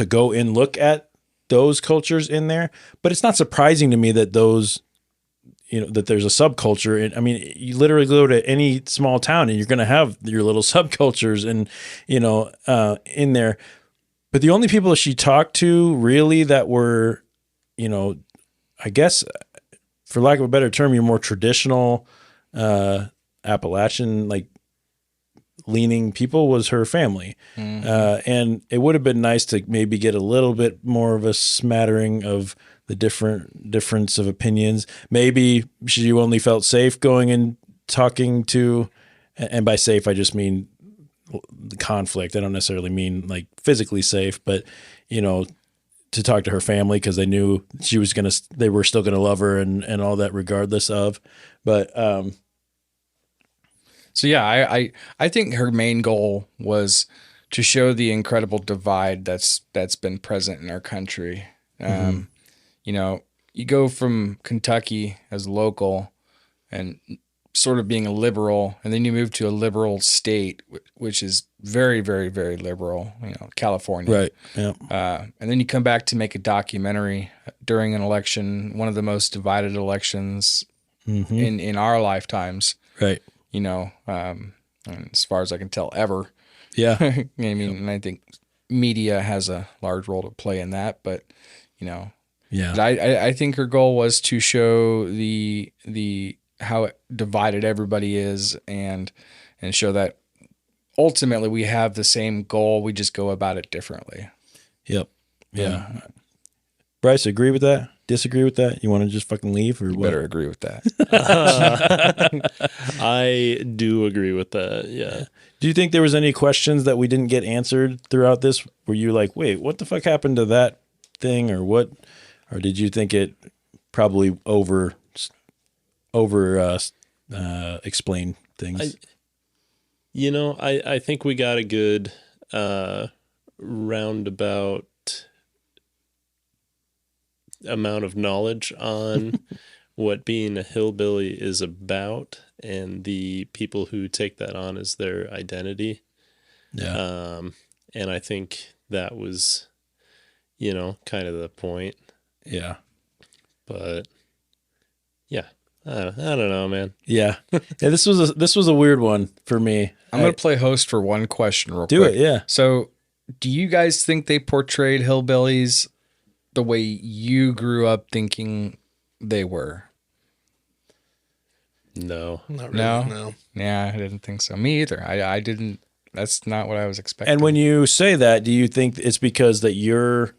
go and look at those cultures in there. But it's not surprising to me that that there's a subculture. And I mean, you literally go to any small town and you're going to have your little subcultures and in there. But the only people that she talked to really that were, I guess, for lack of a better term, your more traditional Appalachian leaning people was her family. Mm-hmm. And it would have been nice to maybe get a little bit more of a smattering of the difference of opinions. Maybe she only felt safe going and talking to, and by safe, I just mean the conflict. I don't necessarily mean like physically safe, but to talk to her family because they knew they were still going to love her and all that regardless of, but, so yeah, I think her main goal was to show the incredible divide that's been present in our country. Mm-hmm. You go from Kentucky as a local and sort of being a liberal, and then you move to a liberal state, which is very, very, very liberal, California. Right. Yeah. And then you come back to make a documentary during an election, one of the most divided elections mm-hmm. in our lifetimes. Right. As far as I can tell, ever. Yeah. I mean, and I think media has a large role to play in that, but yeah. I think her goal was to show the how divided everybody is and show that ultimately we have the same goal. We just go about it differently. Yep. Yeah. Brice, agree with that? Disagree with that? You want to just fucking leave or what? Better agree with that. I do agree with that. Yeah. Do you think there was any questions that we didn't get answered throughout this? Were you like, wait, what the fuck happened to that thing or what? Or did you think it probably over explain things? I think we got a good roundabout amount of knowledge on what being a hillbilly is about and the people who take that on as their identity. Yeah. And I think that was, kind of the point. Yeah. But yeah, I don't know, man. Yeah. This was a weird one for me. I'm going to play host for one question real quick. Do it. Yeah. So do you guys think they portrayed hillbillies the way you grew up thinking they were? No. Not really. No. Yeah, I didn't think so. Me either. I didn't. That's not what I was expecting. And when you say that, do you think it's because that your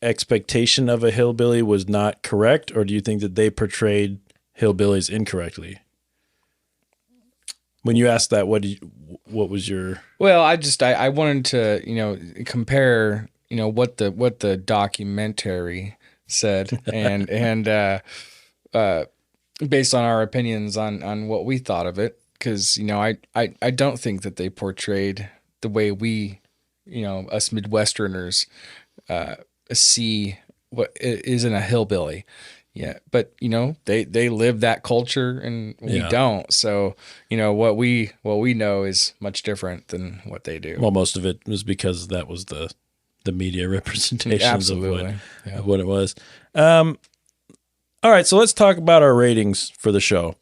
expectation of a hillbilly was not correct, or do you think that they portrayed hillbillies incorrectly? When you asked that, what was your? Well, I wanted to compare what the documentary said and based on our opinions on what we thought of it, because I don't think that they portrayed the way we us Midwesterners see what isn't a hillbilly. Yeah, but they live that culture and we don't. So what we know is much different than what they do. Well, most of it was because that was the media representations of what it was. All right, so let's talk about our ratings for the show.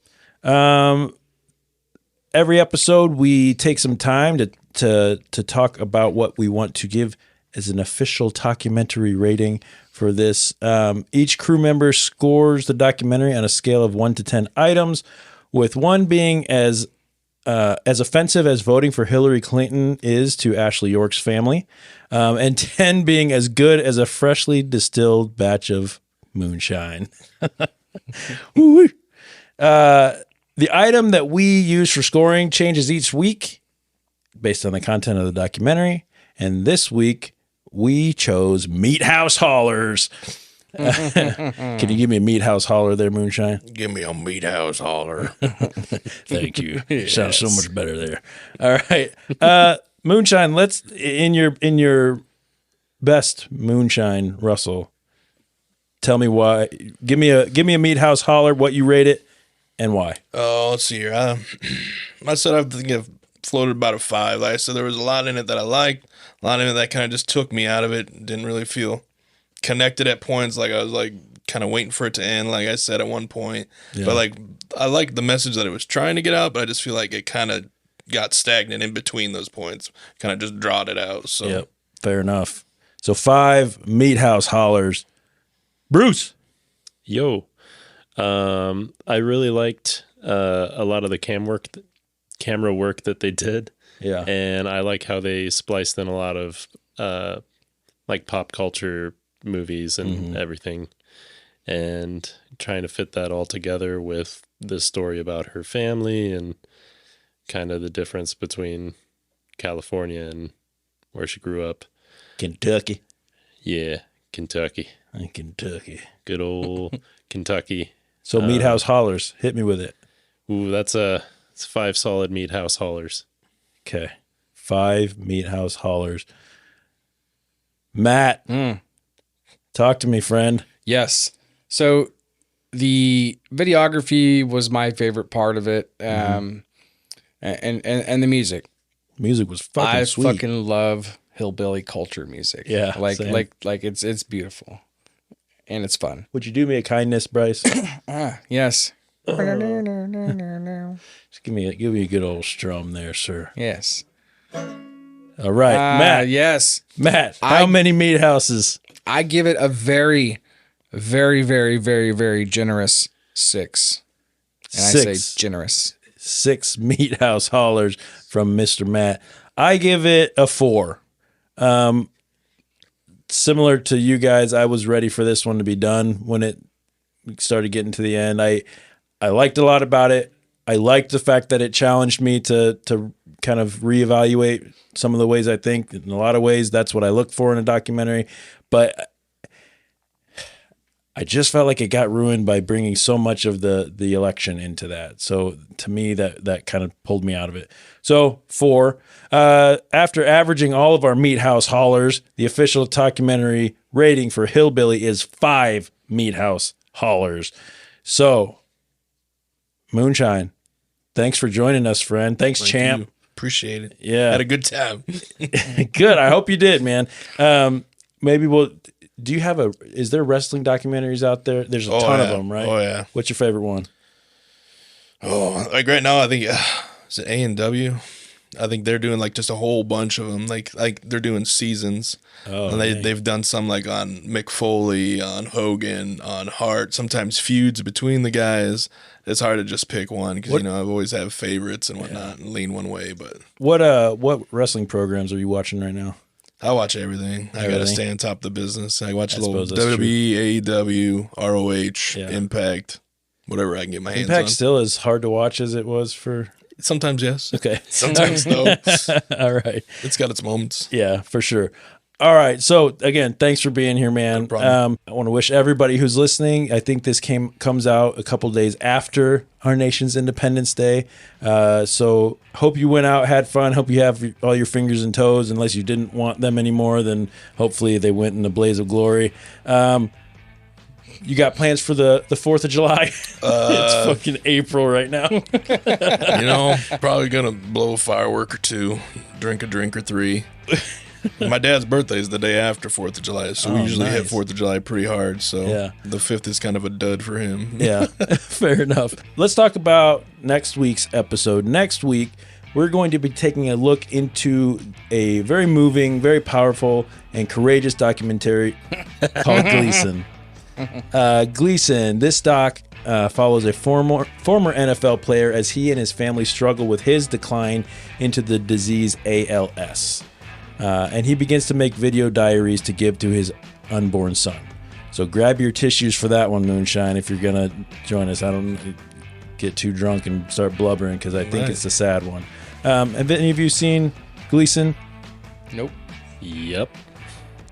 Every episode we take some time to talk about what we want to give as an official documentary rating for this. Each crew member scores the documentary on a scale of 1 to 10 items, with 1 being as as offensive as voting for Hillary Clinton is to Ashley York's family, and 10 being as good as a freshly distilled batch of moonshine. The item that we use for scoring changes each week based on the content of the documentary. And this week, we chose Meat House Haulers. Can you give me a Meat House Holler there, Moonshine? Give me a Meat House Holler. Thank you. Yes. Sounds so much better there. All right. Moonshine, let's in your best Moonshine Russell. Tell me why. Give me a Meat House Holler, what you rate it and why. Oh, let's see here. I said I think I've floated about a 5. Like I said, there was a lot in it that I liked. A lot in it that kind of just took me out of it. Didn't really feel connected at points. Like I was like kind of waiting for it to end, like I said at one point. Yeah. But like I liked the message that it was trying to get out, but I just feel like it kind of got stagnant in between those points. Kind of just drawed it out. So yep, fair enough. So 5 Meat House Hollers. Bruce. Yo. I really liked a lot of the camera work that they did. Yeah. And I like how they spliced in a lot of like pop culture movies and everything, and trying to fit that all together with this story about her family and kind of the difference between California and where she grew up. Kentucky. Yeah, Kentucky. Kentucky. Good old Kentucky. So Meat House Hollers, hit me with it. Ooh, it's 5 solid Meat House Hollers. Okay. 5 Meat House Hollers. Matt, talk to me, friend. Yes. So the videography was my favorite part of it, and the music. Music was fucking sweet. I fucking love hillbilly culture music. Yeah, like same. like it's beautiful, and it's fun. Would you do me a kindness, Brice? Yes. Just give me a good old strum there, sir. Yes. All right, Matt. Yes. Matt, how many meat houses? I give it a very, very, very, very, very generous 6. And 6. I say generous. 6 Meat House Hollers from Mr. Matt. I give it a 4. Similar to you guys, I was ready for this one to be done when it started getting to the end. I liked a lot about it. I liked the fact that it challenged me to kind of reevaluate some of the ways I think. In a lot of ways, that's what I look for in a documentary. But I just felt like it got ruined by bringing so much of the election into that. So to me, that kind of pulled me out of it. So 4. After averaging all of our Meat House Hollers, the official documentary rating for Hillbilly is 5 Meat House Hollers. So, Moonshine, thanks for joining us, friend. Thanks, champ. You. Appreciate it. Yeah. Had a good time. Good. I hope you did, man. Maybe do you have is there wrestling documentaries out there? There's a ton of them, right? Oh, yeah. What's your favorite one? Oh, like right now, I think, is it A&W? I think they're doing like just a whole bunch of them. Like they're doing seasons. Oh, and they've done some like on Mick Foley, on Hogan, on Hart, sometimes feuds between the guys. It's hard to just pick one because, I've always have favorites and whatnot and lean one way. But what wrestling programs are you watching right now? I watch everything. I got to stay on top of the business. I watch a little WWE, AEW, ROH, Impact, whatever I can get my hands on. Impact still as hard to watch as it was for... Sometimes yes. Okay. Sometimes no. All right. It's got its moments. Yeah, for sure. All right. So again, thanks for being here, man. No problem. I want to wish everybody who's listening. I think this comes out a couple days after our nation's Independence Day. So hope you went out, had fun. Hope you have all your fingers and toes. Unless you didn't want them anymore, then hopefully they went in a blaze of glory. You got plans for the 4th of July? It's fucking April right now. Probably gonna blow a firework or 2, drink a drink or 3. My dad's birthday is the day after 4th of July, so we usually hit 4th of July pretty hard. So the 5th is kind of a dud for him. Yeah, fair enough. Let's talk about next week's episode. Next week, we're going to be taking a look into a very moving, very powerful, and courageous documentary called Gleason. Gleason, this doc follows a former NFL player as he and his family struggle with his decline into the disease ALS. And he begins to make video diaries to give to his unborn son. So grab your tissues for that one, Moonshine, if you're going to join us. I don't get too drunk and start blubbering because I think it's a sad one. Have any of you seen Gleason? Nope. Yep.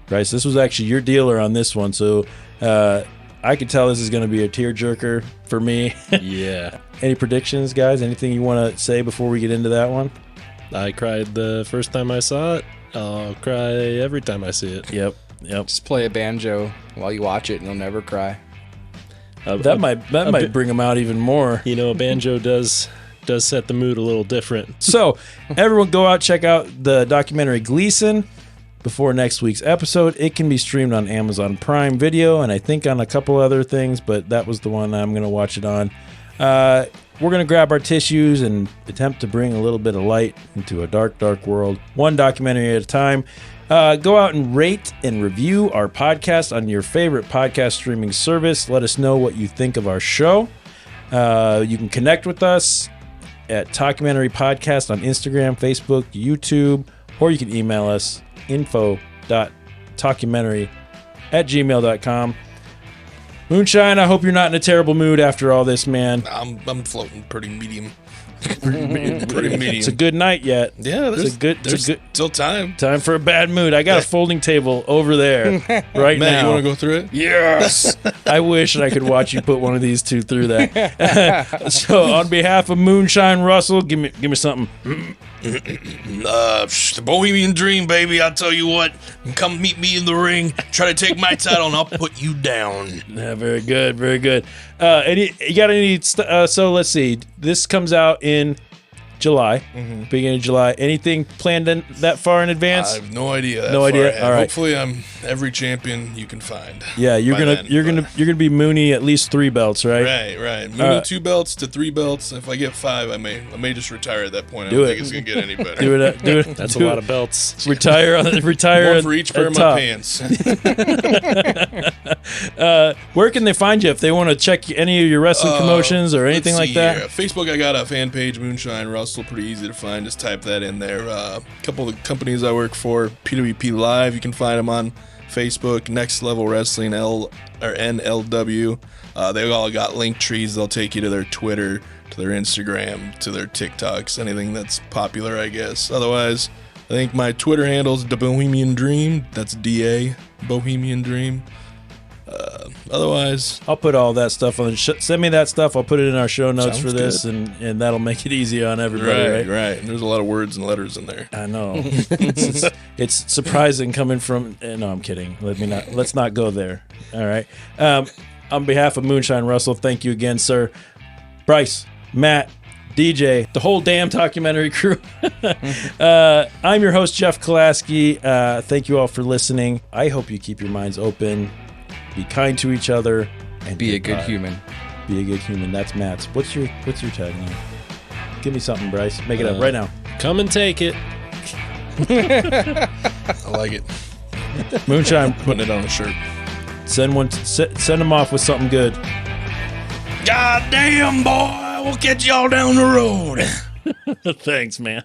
Brice, this was actually your dealer on this one, so I could tell this is going to be a tearjerker for me. Yeah. Any predictions, guys? Anything you want to say before we get into that one? I cried the first time I saw it. I'll cry every time I see it. Yep. Just play a banjo while you watch it, and you'll never cry. That might bring them out even more. You know, a banjo does set the mood a little different. So, everyone go out, check out the documentary Gleason before next week's episode. It can be streamed on Amazon Prime Video and I think on a couple other things, but that was the one I'm going to watch it on. We're going to grab our tissues and attempt to bring a little bit of light into a dark, dark world, one documentary at a time. Go out and rate and review our podcast on your favorite podcast streaming service. Let us know what you think of our show. You can connect with us at Talkumentary Podcast on Instagram, Facebook, YouTube, or you can email us info.talkumentary@gmail.com. Moonshine, I hope you're not in a terrible mood after all this, man. I'm floating pretty medium. Pretty medium. It's a good night yet. Yeah, there's still time. Time for a bad mood. I got a folding table over there right Matt, now. you want to go through it? Yes. I wish I could watch you put one of these two through that. So, on behalf of Moonshine Russell, give me something. The Bohemian Dream, baby. I'll tell you what. Come meet me in the ring. Try to take my title, and I'll put you down. Yeah, very good, very good. You got any? So let's see. This comes out in July, beginning of July. Anything planned that far in advance? I have no idea. No idea. All right. Hopefully, I'm every champion you can find. Yeah, you're gonna be Mooney at least 3 belts, right? Right. Mooney 2 belts to 3 belts. If I get 5, I may just retire at that point. I don't think it's gonna get any better. Do it. That's a lot of belts. Retire. One for each pair of my pants. Where can they find you if they want to check any of your wrestling promotions or anything like that? Here. Facebook, I got a fan page, Moonshine Russell. Pretty easy to find. Just type that in there. A couple of the companies I work for, PWP Live, you can find them on Facebook. Next Level Wrestling, NLW. They all got link trees. They'll take you to their Twitter, to their Instagram, to their TikToks, anything that's popular, I guess. Otherwise, I think my Twitter handle is The Bohemian Dream. That's DA, Bohemian Dream. Otherwise, I'll put all that stuff on. Send me that stuff. I'll put it in our show notes for this, and that'll make it easy on everybody. Right. And there's a lot of words and letters in there. I know. It's surprising coming from. No, I'm kidding. Let's not go there. All right. On behalf of Moonshine Russell, thank you again, sir. Brice, Matt, DJ, the whole damn documentary crew. I'm your host, Jeff Kolaski. Thank you all for listening. I hope you keep your minds open. Be kind to each other and be a good human. Be a good human. That's Matt's. What's your tagline? Give me something, Brice. Make it up right now. Come and take it. I like it. Moonshine, putting it on a shirt. Send them off with something good. God damn, boy. We'll catch y'all down the road. Thanks, man.